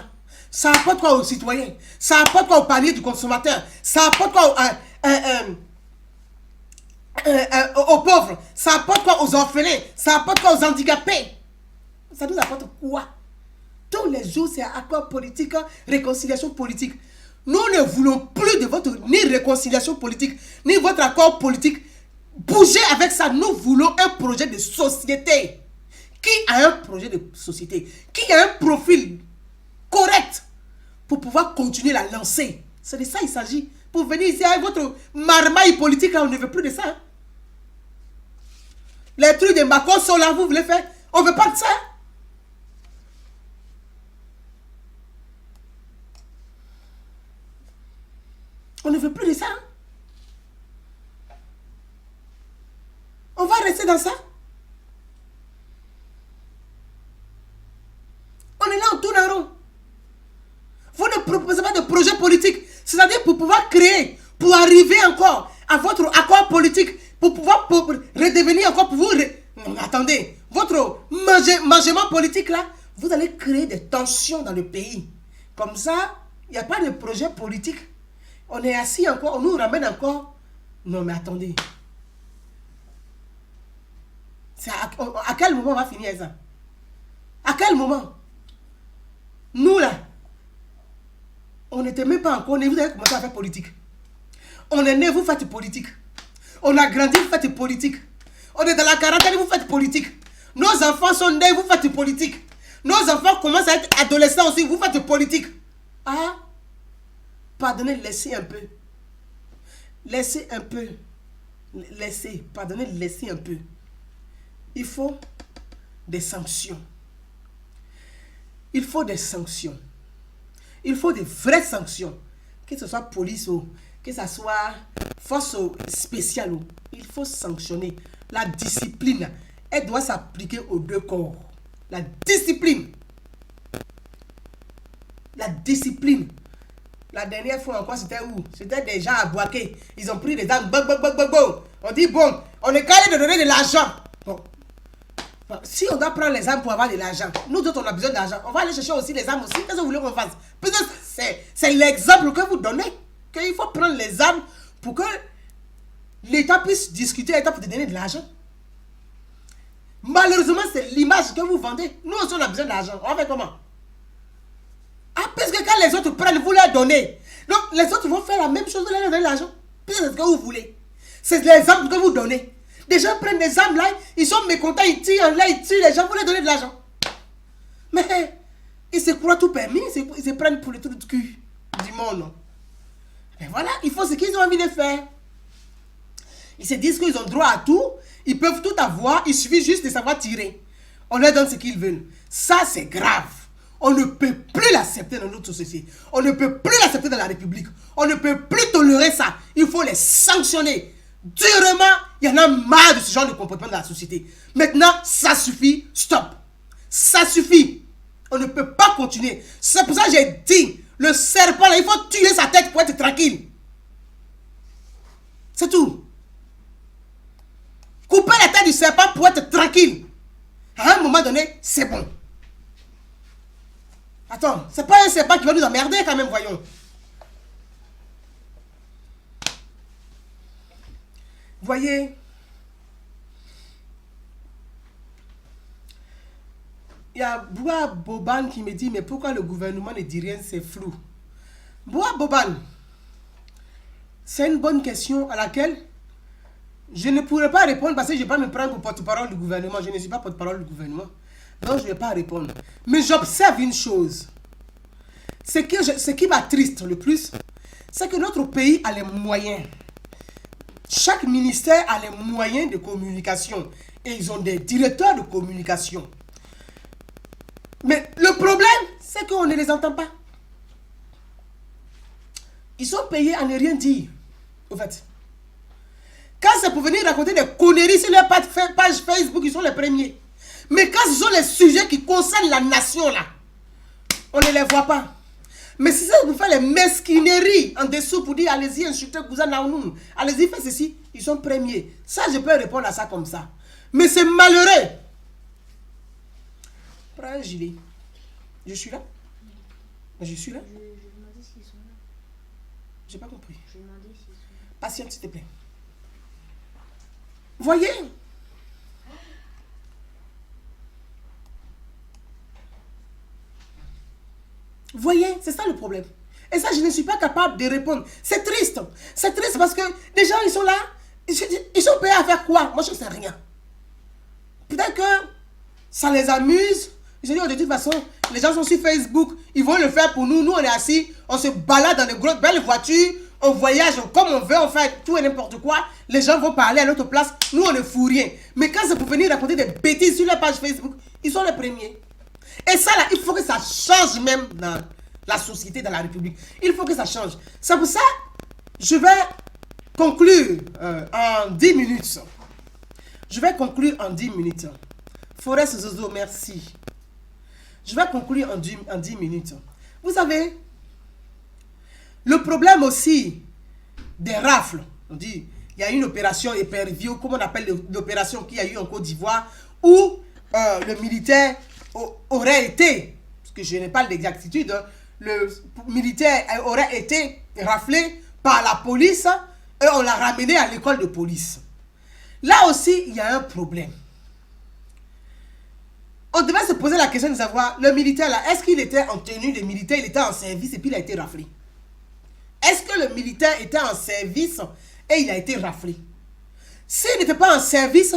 Ça apporte quoi aux citoyens? Ça apporte quoi au panier du consommateur? Ça apporte quoi aux pauvres? Ça apporte quoi aux orphelins? Ça apporte quoi aux handicapés? Ça nous apporte quoi? Tous les jours, c'est accord politique, réconciliation politique. Nous ne voulons plus de votre ni réconciliation politique, ni votre accord politique. Bougez avec ça. Nous voulons un projet de société. Qui a un projet de société? Qui a un profil correct pour pouvoir continuer la lancer? C'est de ça il s'agit. Pour venir ici avec votre marmaille politique, là, on ne veut plus de ça. Les trucs de Macron sont là, vous voulez faire? On ne veut pas de ça. On ne veut plus de ça. On va rester dans ça. On est là en tourne en rond. Vous ne proposez pas de projet politique. créé pour arriver encore à votre accord politique, pour pouvoir redevenir encore, pour vous... Non, mais attendez, votre mangement politique là, vous allez créer des tensions dans le pays. Comme ça, il n'y a pas de projet politique. On est assis encore, on nous ramène encore. Non, mais attendez. À quel moment on va finir ça? À quel moment? Nous là, on n'était même pas encore nés, vous avez commencé à faire politique. On est né, vous faites politique. On a grandi, vous faites politique. On est dans la quarantaine, vous faites politique. Nos enfants sont nés, vous faites politique. Nos enfants commencent à être adolescents aussi, vous faites politique. Ah, pardonnez, laissez un peu. Laissez un peu. Laissez, pardonnez, laissez un peu. Il faut des sanctions. Il faut des sanctions. Il faut des vraies sanctions. Que ce soit police ou que ce soit force spéciale. Il faut sanctionner. La discipline, elle doit s'appliquer aux deux corps. La discipline. La discipline. La dernière fois encore, c'était où? C'était des gens à Boaké. Ils ont pris des armes. On dit, bon, on est calé de donner de l'argent. Bon. Si on doit prendre les armes pour avoir de l'argent, nous autres, on a besoin d'argent. On va aller chercher aussi les armes aussi. Qu'est-ce que vous voulez qu'on fasse? Peut-être c'est l'exemple que vous donnez. Qu'il faut prendre les armes pour que l'État puisse discuter, l'État pour te donner de l'argent. Malheureusement, c'est l'image que vous vendez. Nous aussi, on a besoin d'argent. On fait comment? Ah, parce que quand les autres prennent, vous leur donnez. Donc, les autres vont faire la même chose, vous leur donnez l'argent. Puis c'est ce que vous voulez. C'est l'exemple que vous donnez. Des gens prennent des armes là, ils sont mécontents, ils tirent là, ils tuent les gens, vous leur donnez de l'argent. Mais, ils se croient tout permis, ils se prennent pour le trou de cul du monde. Et voilà, ils font ce qu'ils ont envie de faire. Ils se disent qu'ils ont droit à tout, ils peuvent tout avoir, il suffit juste de savoir tirer. On leur donne ce qu'ils veulent. Ça, c'est grave. On ne peut plus l'accepter dans notre société. On ne peut plus l'accepter dans la République. On ne peut plus tolérer ça. Il faut les sanctionner. Durement, il y en a marre de ce genre de comportement dans la société. Maintenant, ça suffit. Stop. Ça suffit. On ne peut pas continuer. C'est pour ça que j'ai dit, le serpent, là, il faut tuer sa tête pour être tranquille. C'est tout. Couper la tête du serpent pour être tranquille. À un moment donné, c'est bon. Attends, c'est pas un serpent qui va nous emmerder quand même, voyons. Voyez, il y a Boua Boban qui me dit, mais pourquoi le gouvernement ne dit rien, c'est flou. Boua Boban, c'est une bonne question à laquelle je ne pourrais pas répondre parce que je ne vais pas me prendre pour porte-parole du gouvernement. Je ne suis pas porte-parole du gouvernement. Donc je ne vais pas répondre. Mais j'observe une chose. Ce qui m'attriste le plus, c'est que notre pays a les moyens. Chaque ministère a les moyens de communication. Et ils ont des directeurs de communication. Mais le problème, c'est qu'on ne les entend pas. Ils sont payés à ne rien dire. Au fait. Quand c'est pour venir raconter des conneries sur leur page Facebook, ils sont les premiers. Mais quand ce sont les sujets qui concernent la nation là, on ne les voit pas. Mais si c'est pour faire les mesquineries en dessous pour dire allez-y insultez Gouzanaounou, allez-y faites ceci, ils sont premiers. Ça je peux répondre à ça comme ça. Mais c'est malheureux. Prends un gilet. Je suis là. Je suis là. Je demandais s'ils sont là. J'ai pas compris. Je demandais s'ils sont là. Patiente s'il te plaît. Voyez. Voyez, c'est ça le problème. Et ça, je ne suis pas capable de répondre. C'est triste. C'est triste parce que les gens, ils sont là. Ils sont payés à faire quoi? Moi, je ne sais rien. Peut-être que ça les amuse. Ils se disent, de toute façon, les gens sont sur Facebook. Ils vont le faire pour nous. Nous, on est assis. On se balade dans de grosses belles voitures. On voyage comme on veut. On fait tout et n'importe quoi. Les gens vont parler à notre place. Nous, on ne fout rien. Mais quand c'est pour venir raconter des bêtises sur la page Facebook, ils sont les premiers. Et ça, là, il faut que ça change même dans la société, dans la République. Il faut que ça change. C'est pour ça, je vais conclure en 10 minutes. Je vais conclure en 10 minutes. Forest Zozo, merci. Je vais conclure en 10 minutes. Vous savez, le problème aussi, des rafles. On dit, il y a une opération épervier, comme on appelle l'opération qu'il y a eu en Côte d'Ivoire, où le militaire aurait été, parce que je n'ai pas l'exactitude, hein, le militaire aurait été raflé par la police et on l'a ramené à l'école de police. Là aussi, il y a un problème. On devait se poser la question de savoir, le militaire là, est-ce qu'il était en tenue de militaire, il était en service et puis il a été raflé? Est-ce que le militaire était en service et il a été raflé? S'il n'était pas en service,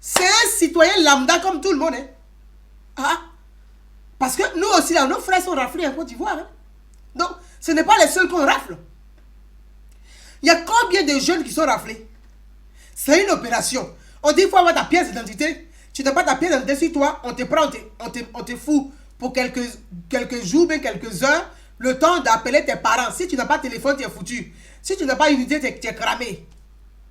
c'est un citoyen lambda comme tout le monde. Hein? Ah, parce que nous aussi, là, nos frères sont raflés en Côte d'Ivoire. Hein? Donc, ce n'est pas les seuls qu'on rafle. Il y a combien de jeunes qui sont raflés? C'est une opération. On dit qu'il faut avoir ta pièce d'identité. Tu n'as pas ta pièce d'identité sur toi, on te prend, on te fout pour quelques jours, bien quelques heures, le temps d'appeler tes parents. Si tu n'as pas de téléphone, tu es foutu. Si tu n'as pas une unité, tu es cramé.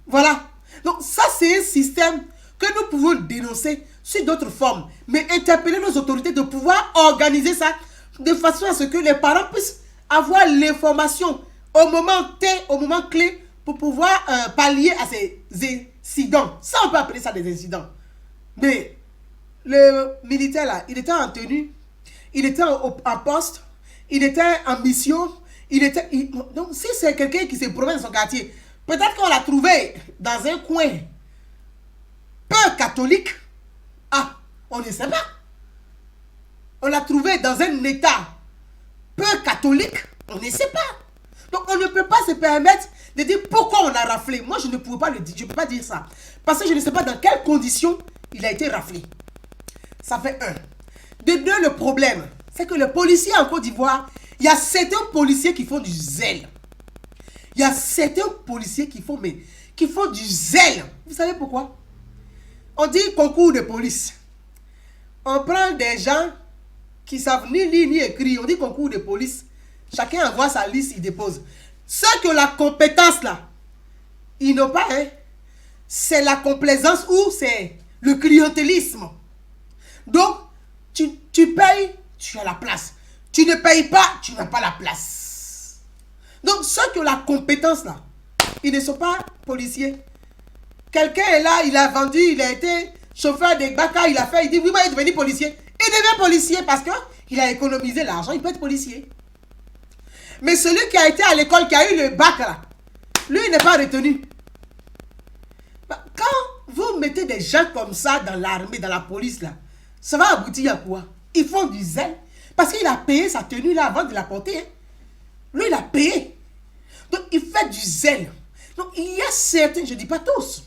Voilà. Donc ça, c'est un système que nous pouvons dénoncer sous d'autres formes. Mais interpeller nos autorités de pouvoir organiser ça de façon à ce que les parents puissent avoir l'information au moment T, au moment clé, pour pouvoir pallier à ces incidents. Ça, on peut appeler ça des incidents. Mais le militaire là, il était en tenue, il était en poste, il était en mission, donc si c'est quelqu'un qui se promène dans son quartier, peut-être qu'on l'a trouvé dans un coin peu catholique. Ah, on ne sait pas. On l'a trouvé dans un état peu catholique, on ne sait pas. Donc on ne peut pas se permettre de dire pourquoi on a raflé. Moi je ne peux pas le dire, je ne peux pas dire ça. Parce que je ne sais pas dans quelles conditions il a été raflé. Ça fait un. De deux, le problème, c'est que les policiers en Côte d'Ivoire, il y a certains policiers qui font du zèle. Il y a certains policiers qui font du zèle. Vous savez pourquoi? On dit concours de police. On prend des gens qui savent ni lire ni écrire. On dit concours de police. Chacun envoie sa liste, il dépose. Ceux qui ont la compétence là, ils n'ont pas, hein. C'est la complaisance ou c'est le clientélisme. Donc, tu payes, tu as la place. Tu ne payes pas, tu n'as pas la place. Donc, ceux qui ont la compétence là, ils ne sont pas policiers. Quelqu'un est là, il a vendu, il a été chauffeur de Baka, il a fait, il dit, oui, moi, il est devenu policier. Il devient policier parce qu'il a économisé l'argent, il peut être policier. Mais celui qui a été à l'école, qui a eu le bac là, lui, il n'est pas retenu. Quand vous mettez des gens comme ça dans l'armée, dans la police là, ça va aboutir à quoi? Ils font du zèle. Parce qu'il a payé sa tenue là avant de la porter. Hein. Lui, il a payé. Donc, il fait du zèle. Donc, il y a certains, je ne dis pas tous.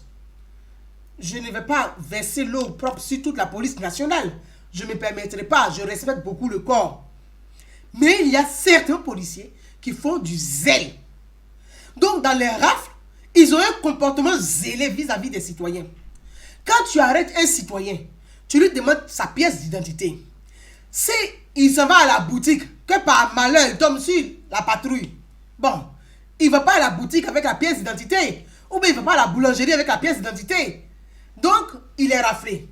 Je ne vais pas verser l'eau propre sur toute la police nationale. Je ne me permettrai pas. Je respecte beaucoup le corps. Mais il y a certains policiers qui font du zèle. Donc, dans les rafles, ils ont un comportement zélé vis-à-vis des citoyens. Quand tu arrêtes un citoyen, tu lui demandes sa pièce d'identité. Si il s'en va à la boutique, que par malheur, il tombe sur la patrouille, bon, il ne va pas à la boutique avec la pièce d'identité. Ou bien il ne va pas à la boulangerie avec la pièce d'identité. Donc, il est raflé.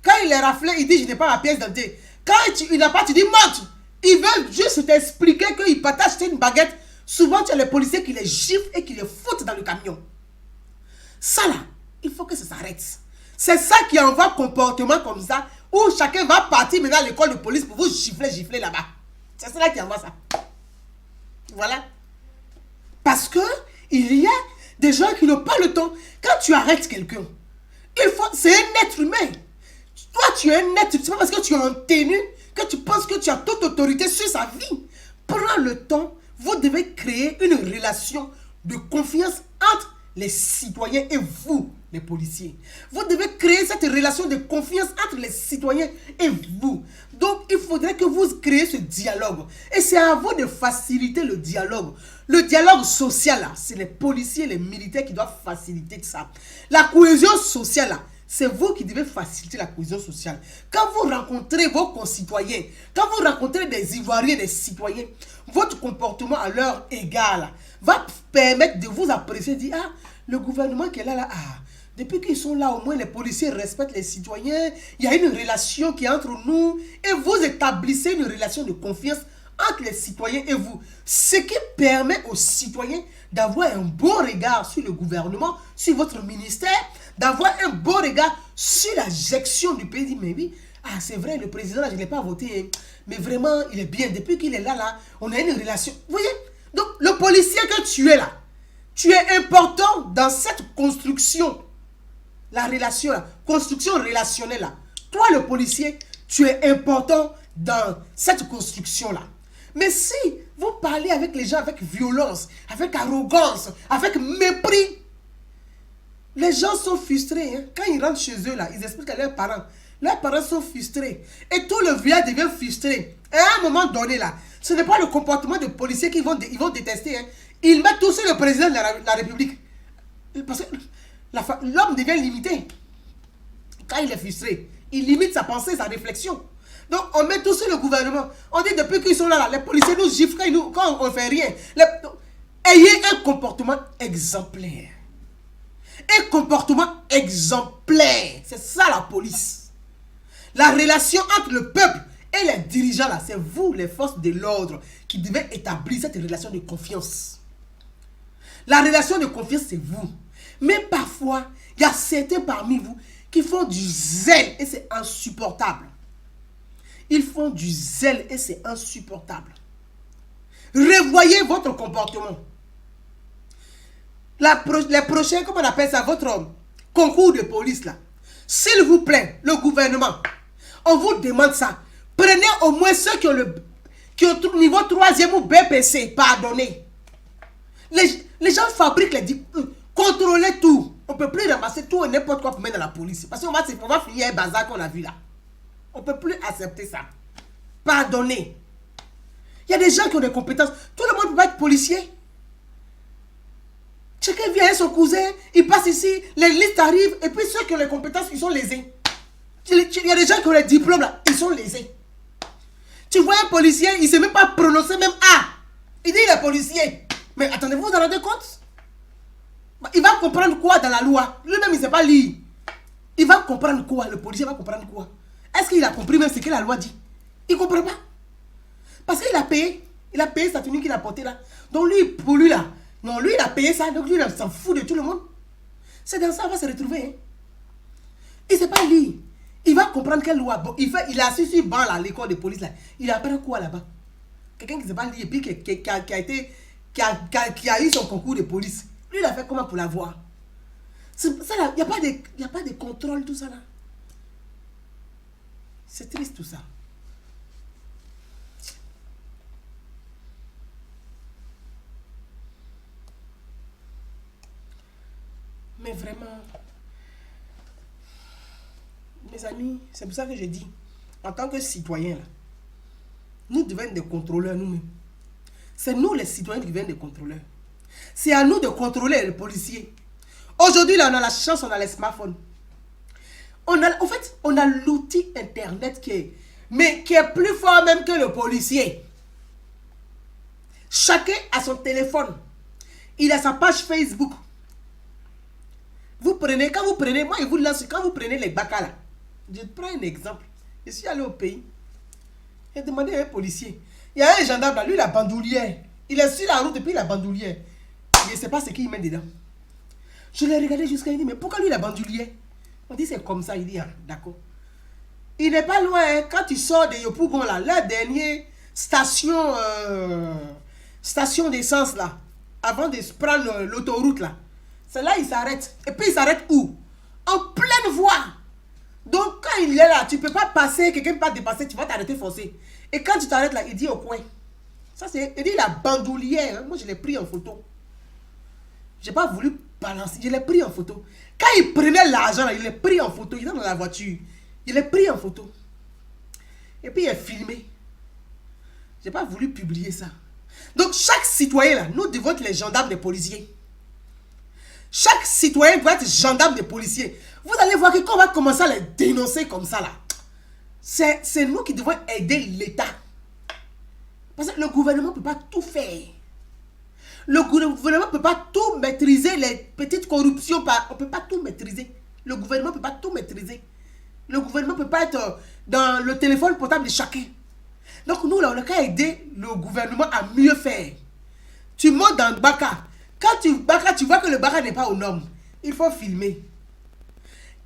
Quand il est raflé, il dit, je n'ai pas ma pièce d'identité. Quand il n'a pas, tu dis, monte. Il veut juste t'expliquer qu'il partage une baguette. Souvent, tu as les policiers qui les giflent et qui les foutent dans le camion. Ça là, il faut que ça s'arrête. C'est ça qui envoie un comportement comme ça, où chacun va partir maintenant à l'école de police pour vous gifler là-bas. C'est ça qui envoie ça. Voilà. Parce que il y a des gens qui n'ont pas le temps. Quand tu arrêtes quelqu'un, c'est un être humain. Toi, tu es un être, c'est pas parce que tu es en tenue que tu penses que tu as toute autorité sur sa vie. Prends le temps, vous devez créer une relation de confiance entre les citoyens et vous, les policiers. Vous devez créer cette relation de confiance entre les citoyens et vous. Donc, il faudrait que vous créez ce dialogue. Et c'est à vous de faciliter le dialogue. Le dialogue social, là, c'est les policiers, les militaires qui doivent faciliter ça. La cohésion sociale, là, c'est vous qui devez faciliter la cohésion sociale. Quand vous rencontrez vos concitoyens, quand vous rencontrez des Ivoiriens, des citoyens, votre comportement à leur égard là, va permettre de vous apprécier, de dire, ah, le gouvernement qui est là, ah, depuis qu'ils sont là, au moins les policiers respectent les citoyens, il y a une relation qui est entre nous, et vous établissez une relation de confiance entre les citoyens et vous. Ce qui permet aux citoyens d'avoir un bon regard sur le gouvernement, sur votre ministère, d'avoir un bon regard sur la gestion du pays. Mais oui, ah c'est vrai, le président, là, je ne l'ai pas voté, hein, mais vraiment, il est bien. Depuis qu'il est là, on a une relation. Vous voyez? Donc, le policier que tu es là, tu es important dans cette construction. La relation, la construction relationnelle là. Toi, le policier, tu es important dans cette construction-là. Mais si vous parlez avec les gens avec violence, avec arrogance, avec mépris, les gens sont frustrés. Hein. Quand ils rentrent chez eux, là, ils expliquent à leurs parents sont frustrés. Et tout le village devient frustré. Et à un moment donné, là, ce n'est pas le comportement des policiers qu'ils vont détester. Hein. Ils mettent tout sur le président de la République. Parce que l'homme devient limité. Quand il est frustré, il limite sa pensée, sa réflexion. Donc, on met tout sur le gouvernement. On dit depuis qu'ils sont là, les policiers nous giflent quand on ne fait rien. Ayez un comportement exemplaire. Un comportement exemplaire. C'est ça la police. La relation entre le peuple et les dirigeants, là, c'est vous, les forces de l'ordre, qui devez établir cette relation de confiance. La relation de confiance, c'est vous. Mais parfois, il y a certains parmi vous qui font du zèle et c'est insupportable. Ils font du zèle et c'est insupportable. Revoyez votre comportement. Les prochains, comment on appelle ça, votre concours de police là. S'il vous plaît, le gouvernement, on vous demande ça. Prenez au moins ceux qui ont le niveau 3e ou BPC, pardonnez. Les gens fabriquent les diplômes. Contrôlez tout. On ne peut plus ramasser tout et n'importe quoi pour mettre dans la police. Parce qu'on va finir un bazar qu'on a vu là. On ne peut plus accepter ça. Pardonnez. Il y a des gens qui ont des compétences. Tout le monde ne peut pas être policier. Chacun vient avec son cousin, il passe ici, les listes arrivent, et puis ceux qui ont les compétences, ils sont lésés. Il y a des gens qui ont les diplômes là, ils sont lésés. Tu vois un policier, il ne sait même pas prononcer même A. Il dit il est policier. Mais attendez-vous, vous en rendez compte? Il va comprendre quoi dans la loi? Lui-même, il ne sait pas lire. Il va comprendre quoi? Le policier va comprendre quoi? Est-ce qu'il a compris même ce que la loi dit? Il ne comprend pas. Parce qu'il a payé. Il a payé sa tenue qu'il a portée là. Donc lui, pour lui là, non, lui, il a payé ça. Donc lui, il s'en fout de tout le monde. C'est dans ça, on va se retrouver. Hein. Il ne sait pas lire. Il va comprendre quelle loi. Bon, il a assis sur banc là, l'école de police là. Il apprend quoi là-bas? Quelqu'un qui ne sait pas lire et puis qui a eu son concours de police. Lui, il a fait comment pour l'avoir? Il n'y a pas de contrôle, tout ça là. C'est triste tout ça. Mais vraiment, mes amis, c'est pour ça que je dis, en tant que citoyens, là, nous devons être des contrôleurs nous-mêmes. C'est nous les citoyens qui deviennent des contrôleurs. C'est à nous de contrôler les policiers. Aujourd'hui, là, on a la chance, on a les smartphones. En fait, on a l'outil Internet qui est plus fort même que le policier. Chacun a son téléphone. Il a sa page Facebook. Quand vous prenez, moi je vous lance, quand vous prenez les BACA là, je prends un exemple. Je suis allé au pays. J'ai demandé à un policier. Il y a un gendarme là, lui la bandoulière. Il est sur la route et puis la bandoulière. Je ne sais pas ce qu'il met dedans. Je l'ai regardé jusqu'à il dit, mais pourquoi lui la bandoulière? On dit c'est comme ça, il dit, ah, d'accord. Il n'est pas loin, hein, quand tu sors de Yopougon là, la dernière station d'essence là, avant de prendre l'autoroute là, c'est là il s'arrête. Et puis il s'arrête où? En pleine voie. Donc quand il est là, tu ne peux pas passer, quelqu'un ne peut pas dépasser, tu vas t'arrêter forcé. Et quand tu t'arrêtes là, il dit au coin. Ça c'est, il dit la bandoulière, hein. Moi je l'ai pris en photo. Je n'ai pas voulu balancer, je l'ai pris en photo. Quand il prenait l'argent là, il l'a pris en photo, il est dans la voiture. Il l'a pris en photo. Et puis il est filmé. Je n'ai pas voulu publier ça. Donc chaque citoyen là, nous devons être les gendarmes des policiers. Chaque citoyen doit être gendarme des policiers. Vous allez voir que quand on va commencer à les dénoncer comme ça là, c'est nous qui devons aider l'État. Parce que le gouvernement ne peut pas tout faire. Le gouvernement ne peut pas tout maîtriser, les petites corruptions, on ne peut pas tout maîtriser. Le gouvernement ne peut pas tout maîtriser. Le gouvernement ne peut pas être dans le téléphone portable de chacun. Donc nous, là, on a qu'à aider le gouvernement à mieux faire. Tu montes dans le Baka. Quand tu vois que le Baka n'est pas aux normes, il faut filmer.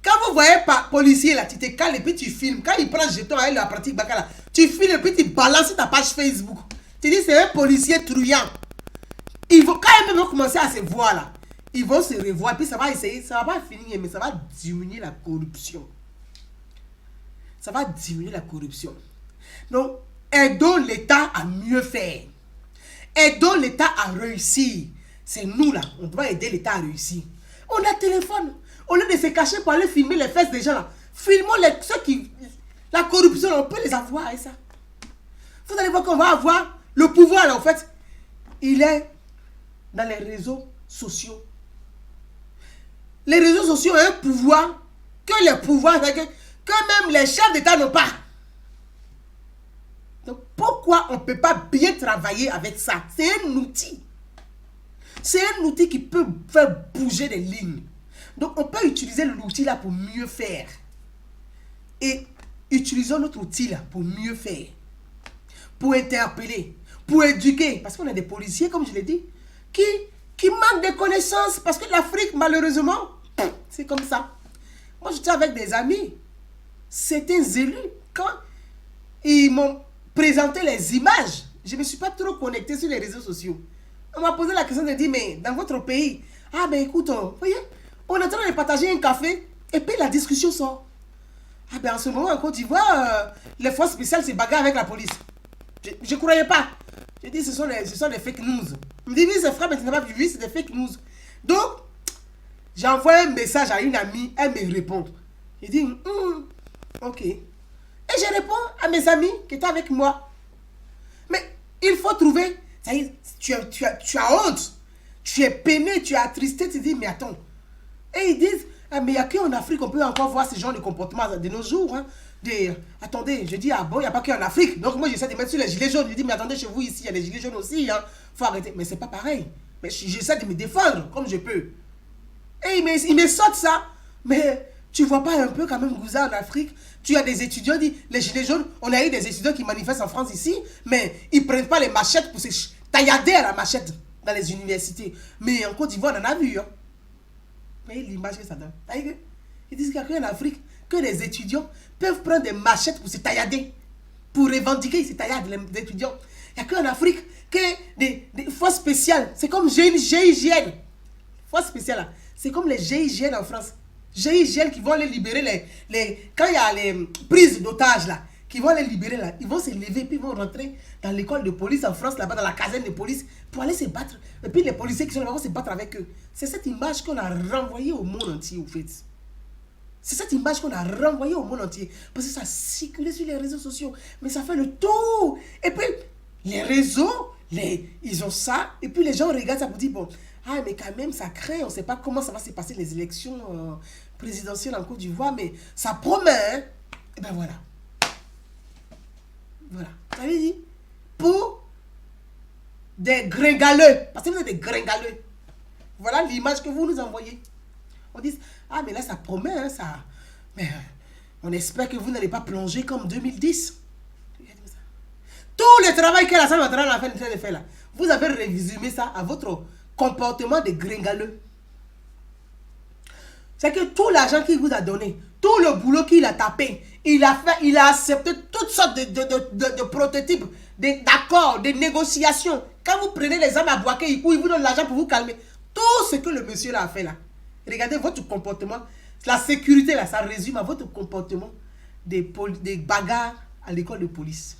Quand vous voyez pas policier là, tu te cales et puis tu filmes. Quand il prend le jeton avec la pratique Baka là, tu filmes et puis tu balances sur ta page Facebook. Tu dis c'est un policier truand. Quand ils vont commencer à se voir là, ils vont se revoir et puis ça va essayer, ça va pas finir mais ça va diminuer la corruption. Ça va diminuer la corruption. Donc, aidons l'État à mieux faire. Aidons l'État à réussir. C'est nous là, on doit aider l'État à réussir. On a téléphone. Au lieu de se cacher pour aller filmer les fesses des gens là, filmons ceux qui... La corruption, on peut les avoir avec ça. Vous allez voir qu'on va avoir le pouvoir là, en fait. Il est dans les réseaux sociaux. Les réseaux sociaux ont un pouvoir que les pouvoirs, que même les chefs d'État n'ont pas. Donc pourquoi on ne peut pas bien travailler avec ça? C'est un outil. C'est un outil qui peut faire bouger les lignes. Donc on peut utiliser l'outil là pour mieux faire. Et utilisons notre outil là pour mieux faire. Pour interpeller, pour éduquer. Parce qu'on a des policiers, comme je l'ai dit, qui manquent de connaissances. Parce que l'Afrique, malheureusement, c'est comme ça. Moi, j'étais avec des amis, certains élus, quand ils m'ont présenté les images, je ne me suis pas trop connecté sur les réseaux sociaux. On m'a posé la question de dire, mais dans votre pays, ah ben écoute, vous voyez, on est en train de partager un café, et puis la discussion sort. Ah ben en ce moment, en Côte d'Ivoire, les forces spéciales se bagarrent avec la police. Je ne croyais pas. J'ai dit, ce sont des fake news. Il me dit, oui, c'est frère, mais tu n'as pas vu, c'est des fake news. Donc, j'ai envoyé un message à une amie, elle me répond. J'ai dit, ok. Et je réponds à mes amis qui étaient avec moi. Mais il faut trouver, ça y est, tu as honte, tu es peiné, tu es attristé, tu dis, mais attends. Et ils disent, ah, mais il n'y a qu'en Afrique qu'on peut encore voir ce genre de comportement de nos jours. Hein. Attendez, je dis, ah bon, il n'y a pas qu'en Afrique. Donc moi, j'essaie de mettre sur les gilets jaunes. Je dis, mais attendez, chez vous ici, il y a des gilets jaunes aussi. Hein. Faut arrêter. Mais c'est pas pareil. Mais j'essaie de me défendre comme je peux. Et ils me sortent ça. Mais tu vois pas un peu quand même, Gouza, en Afrique, tu as des étudiants, les gilets jaunes, on a eu des étudiants qui manifestent en France ici, mais ils ne prennent pas les machettes pour se taillader à la machette dans les universités. Mais en Côte d'Ivoire, on en a vu. Hein. Mais l'image que ça donne. Ils disent qu'il n'y a qu'en Afrique que les étudiants peuvent prendre des machettes pour se taillader, pour revendiquer ces taillades des étudiants. Il n'y a qu'en Afrique que des forces spéciales. C'est comme GIGN. Forces spéciales, c'est comme les GIGN en France. GIGN qui vont les libérer, quand il y a les prises d'otages là, qui vont les libérer là, ils vont se lever puis ils vont rentrer dans l'école de police en France là-bas, dans la caserne de police, pour aller se battre. Et puis les policiers qui sont là-bas vont se battre avec eux. C'est cette image qu'on a renvoyée au monde entier, au fait. C'est cette image qu'on a renvoyée au monde entier. Parce que ça circulait sur les réseaux sociaux. Mais ça fait le tour. Et puis, les réseaux, ils ont ça. Et puis les gens regardent ça pour dire, bon, ah, mais quand même, ça craint. On ne sait pas comment ça va se passer les élections présidentielles en Côte d'Ivoire. Mais ça promet. Hein? Et bien voilà. Voilà. Vous avez dit, pour des gringaleux. Parce que vous êtes des gringaleux. Voilà l'image que vous nous envoyez. On dit, ah, mais là, ça promet, hein, ça. Mais on espère que vous n'allez pas plonger comme 2010. Tout le travail que la salle maternelle a fait de faire là, vous avez résumé ça à votre comportement de gringaleux. C'est que tout l'argent qu'il vous a donné, tout le boulot qu'il a tapé, il a accepté toutes sortes de prototypes, d'accords, de négociations. Quand vous prenez les armes à boaquer, il vous donne l'argent pour vous calmer. Tout ce que le monsieur là a fait là. Regardez votre comportement. La sécurité, là, ça résume à votre comportement des bagarres à l'école de police.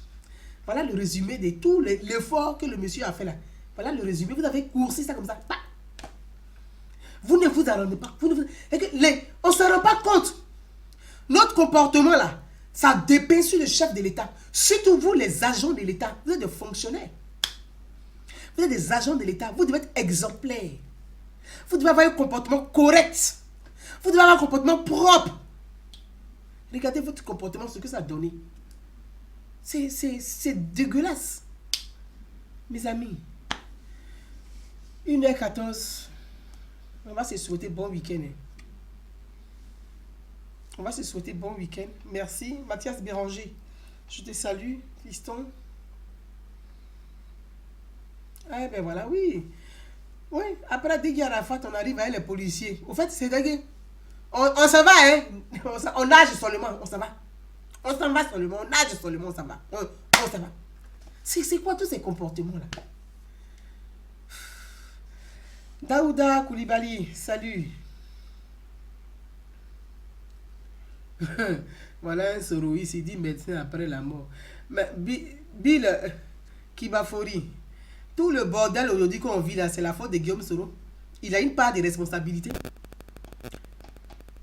Voilà le résumé de tout l'effort que le monsieur a fait là. Voilà le résumé. Vous avez coursé ça comme ça. Vous ne vous en rendez pas. On ne se rend pas compte. Notre comportement là, ça dépend sur le chef de l'État. Surtout vous, les agents de l'État. Vous êtes des fonctionnaires. Vous êtes des agents de l'État. Vous devez être exemplaires. Vous devez avoir un comportement correct. Vous devez avoir un comportement propre. Regardez votre comportement, ce que ça a donné. C'est dégueulasse. Mes amis. 1h14. On va se souhaiter bon week-end. On va se souhaiter bon week-end. Merci. Mathias Béranger. Je te salue, fiston. Eh ben voilà, oui. Oui, après Didier Arafat, on arrive avec les policiers. Au fait, c'est dingue. On s'en va, hein. On nage seulement, on s'en va. On s'en va seulement, on nage seulement, on s'en va. On s'en va. C'est quoi tous ces comportements-là? Daouda Koulibaly, salut. Voilà un soroïs, il dit médecin après la mort. Mais Bill Kibafori, tout le bordel aujourd'hui qu'on vit là, c'est la faute de Guillaume Soro. Il a une part de responsabilité.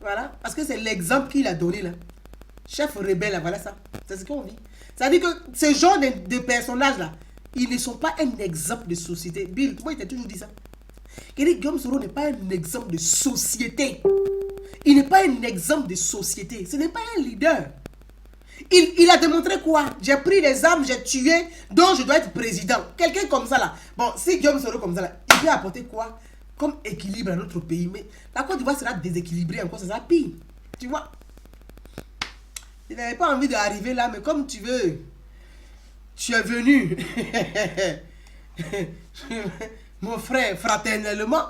Voilà, parce que c'est l'exemple qu'il a donné là. Chef rebelle, là, voilà ça. C'est ce qu'on vit. Ça veut dire que ce genre de personnages là, ils ne sont pas un exemple de société. Bill, moi il t'a toujours dit ça. Guillaume Soro n'est pas un exemple de société. Il n'est pas un exemple de société. Ce n'est pas un leader. Il a démontré quoi? J'ai pris les armes, j'ai tué, donc je dois être président. Quelqu'un comme ça là. Bon, si Guillaume Soro comme ça là, il peut apporter quoi comme équilibre à notre pays? Mais la Côte d'Ivoire sera déséquilibrée encore, ça sera pire. Tu vois? Il n'avait pas envie d'arriver là, mais comme tu veux, tu es venu. Mon frère, fraternellement.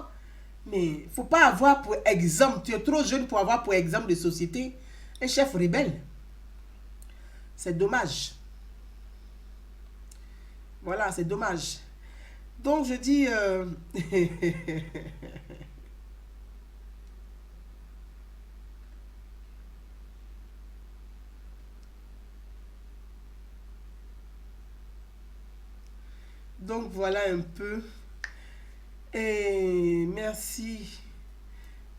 Mais il ne faut pas avoir pour exemple, tu es trop jeune pour avoir pour exemple de société un chef rebelle. C'est dommage. Voilà, c'est dommage. Donc je dis... Donc voilà un peu. Et merci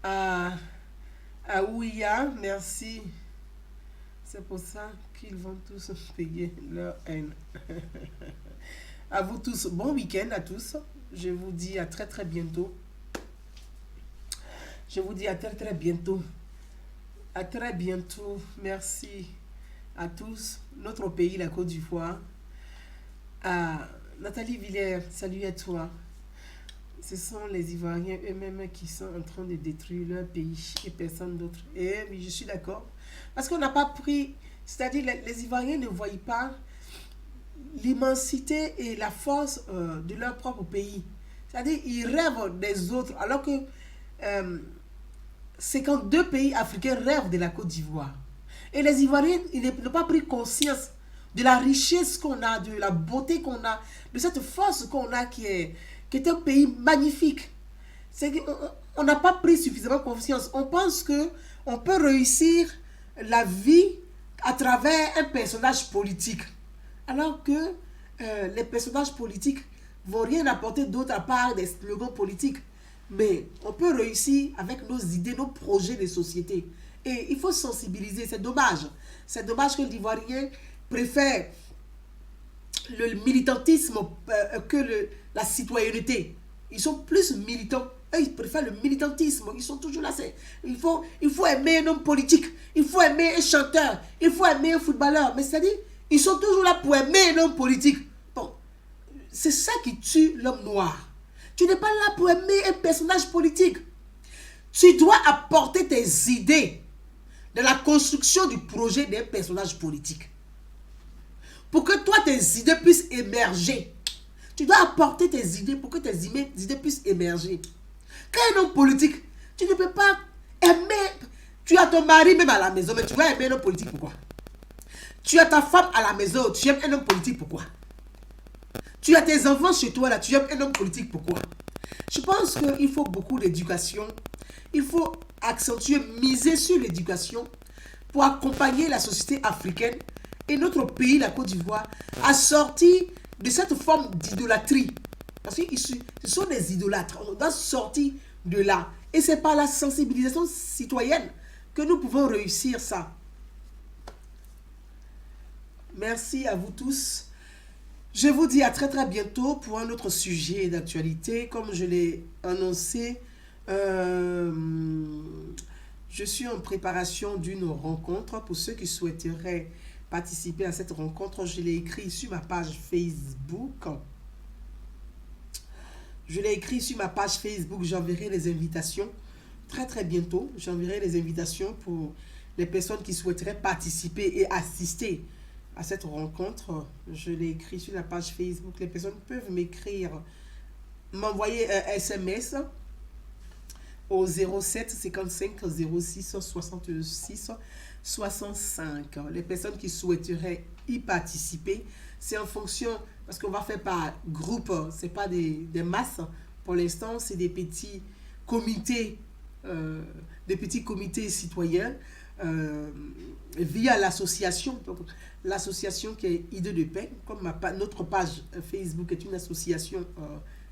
à Ouya, merci. C'est pour ça qu'ils vont tous payer leur haine. À vous tous, bon week-end à tous. Je vous dis à très très bientôt. Je vous dis à très très bientôt. À très bientôt. Merci à tous. Notre pays, la Côte d'Ivoire. À Nathalie Villers, salut à toi. Ce sont les Ivoiriens eux-mêmes qui sont en train de détruire leur pays et personne d'autre. Et oui, je suis d'accord. Parce qu'on n'a pas pris, c'est-à-dire les Ivoiriens ne voient pas l'immensité et la force de leur propre pays. C'est-à-dire ils rêvent des autres, alors que 52 pays africains rêvent de la Côte d'Ivoire. Et les Ivoiriens, ils n'ont pas pris conscience de la richesse qu'on a, de la beauté qu'on a, de cette force qu'on a qui est un pays magnifique. On n'a pas pris suffisamment conscience. On pense que on peut réussir la vie à travers un personnage politique. Alors que les personnages politiques vont rien apporter d'autre à part des slogans politiques. Mais on peut réussir avec nos idées, nos projets de société. Et il faut sensibiliser. C'est dommage. C'est dommage que l'Ivoirien préfère le militantisme que la citoyenneté. Ils sont plus militants. Eux, ils préfèrent le militantisme. Ils sont toujours là. Il faut aimer un homme politique. Il faut aimer un chanteur. Il faut aimer un footballeur. Mais c'est-à-dire, ils sont toujours là pour aimer un homme politique. Bon, c'est ça qui tue l'homme noir. Tu n'es pas là pour aimer un personnage politique. Tu dois apporter tes idées de la construction du projet d'un personnage politique. Pour que toi, tes idées puissent émerger. Tu dois apporter tes idées pour que tes idées puissent émerger. Quand un homme politique, tu ne peux pas aimer. Tu as ton mari même à la maison, mais tu vas aimer un homme politique, pourquoi? Tu as ta femme à la maison, tu aimes un homme politique, pourquoi? Tu as tes enfants chez toi, là, tu aimes un homme politique, pourquoi? Je pense qu'il faut beaucoup d'éducation. Il faut accentuer, miser sur l'éducation pour accompagner la société africaine et notre pays, la Côte d'Ivoire, à sortir de cette forme d'idolâtrie. Parce que ce sont des idolâtres. On doit sortir de là. Et c'est par la sensibilisation citoyenne que nous pouvons réussir ça. Merci à vous tous. Je vous dis à très très bientôt pour un autre sujet d'actualité. Comme je l'ai annoncé, je suis en préparation d'une rencontre. Pour ceux qui souhaiteraient participer à cette rencontre, je l'ai écrit sur ma page Facebook. J'enverrai les invitations très très bientôt. J'enverrai les invitations pour les personnes qui souhaiteraient participer et assister à cette rencontre. Je l'ai écrit sur la page Facebook. Les personnes peuvent m'écrire m'envoyer un SMS au 07 55 06 66 65. Les personnes qui souhaiteraient y participer, c'est en fonction, parce qu'on va faire par groupe, c'est pas des masses. Pour l'instant, c'est des petits comités citoyens via l'association. Donc, l'association qui est Idée de paix, comme notre page Facebook est une association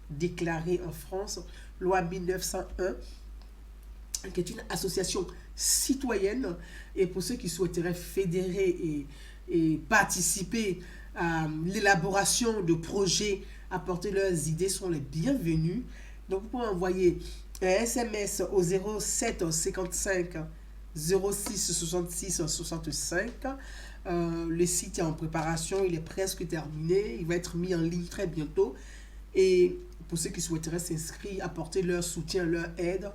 déclarée en France, loi 1901, qui est une association citoyenne. Et pour ceux qui souhaiteraient fédérer et participer à l'élaboration de projets, apporter leurs idées, sont les bienvenus. Donc, vous pouvez envoyer un SMS au 07 55 06 66 65. Le site est en préparation, il est presque terminé. Il va être mis en ligne très bientôt. Et pour ceux qui souhaiteraient s'inscrire, apporter leur soutien, leur aide,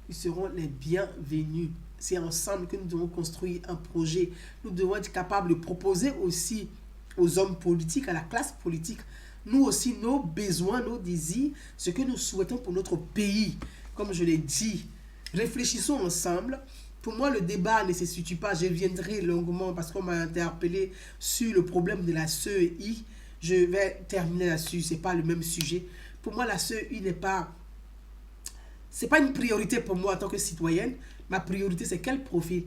ils seront les bienvenus. C'est ensemble que nous devons construire un projet. Nous devons être capables de proposer aussi aux hommes politiques, à la classe politique, nous aussi, nos besoins, nos désirs, ce que nous souhaitons pour notre pays. Comme je l'ai dit, réfléchissons ensemble. Pour moi, le débat ne se situe pas. Je viendrai longuement parce qu'on m'a interpellé sur le problème de la CEI. Je vais terminer là-dessus. Ce n'est pas le même sujet. Pour moi, la CEI n'est pas... C'est pas une priorité pour moi en tant que citoyenne. Ma priorité, c'est quel profil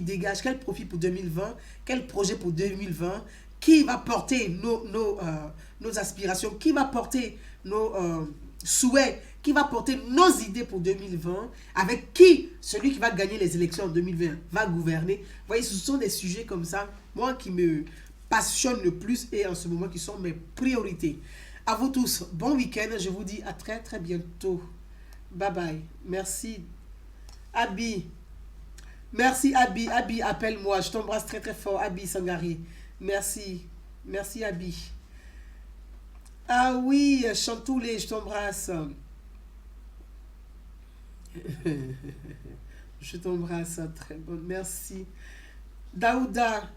dégage, quel profil pour 2020, quel projet pour 2020, qui va porter nos aspirations, qui va porter nos souhaits, qui va porter nos idées pour 2020, avec qui celui qui va gagner les élections en 2020 va gouverner. Vous voyez, ce sont des sujets comme ça, moi, qui me passionnent le plus et en ce moment qui sont mes priorités. À vous tous, bon week-end, je vous dis à très très bientôt. Bye bye. Merci. Abi. Merci Abi. Abi, appelle-moi. Je t'embrasse très très fort. Abi Sangari. Merci. Merci Abi. Ah oui, Chantoulé, je t'embrasse. Je t'embrasse. Très bon. Merci. Daouda.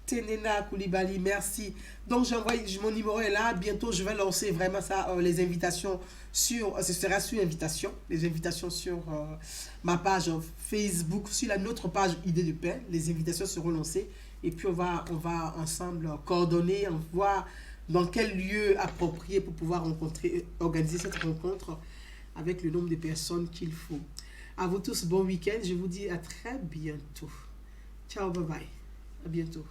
Tenena Koulibaly, merci. Donc j'envoie, mon numéro est là. Bientôt je vais lancer vraiment ça, les invitations sur, ce sera sur invitation, les invitations sur ma page Facebook, sur notre page Idée de paix. Les invitations seront lancées et puis on va ensemble coordonner, on voit dans quel lieu approprié pour pouvoir organiser cette rencontre avec le nombre de personnes qu'il faut. À vous tous, bon week-end. Je vous dis à très bientôt. Ciao, bye bye. À bientôt.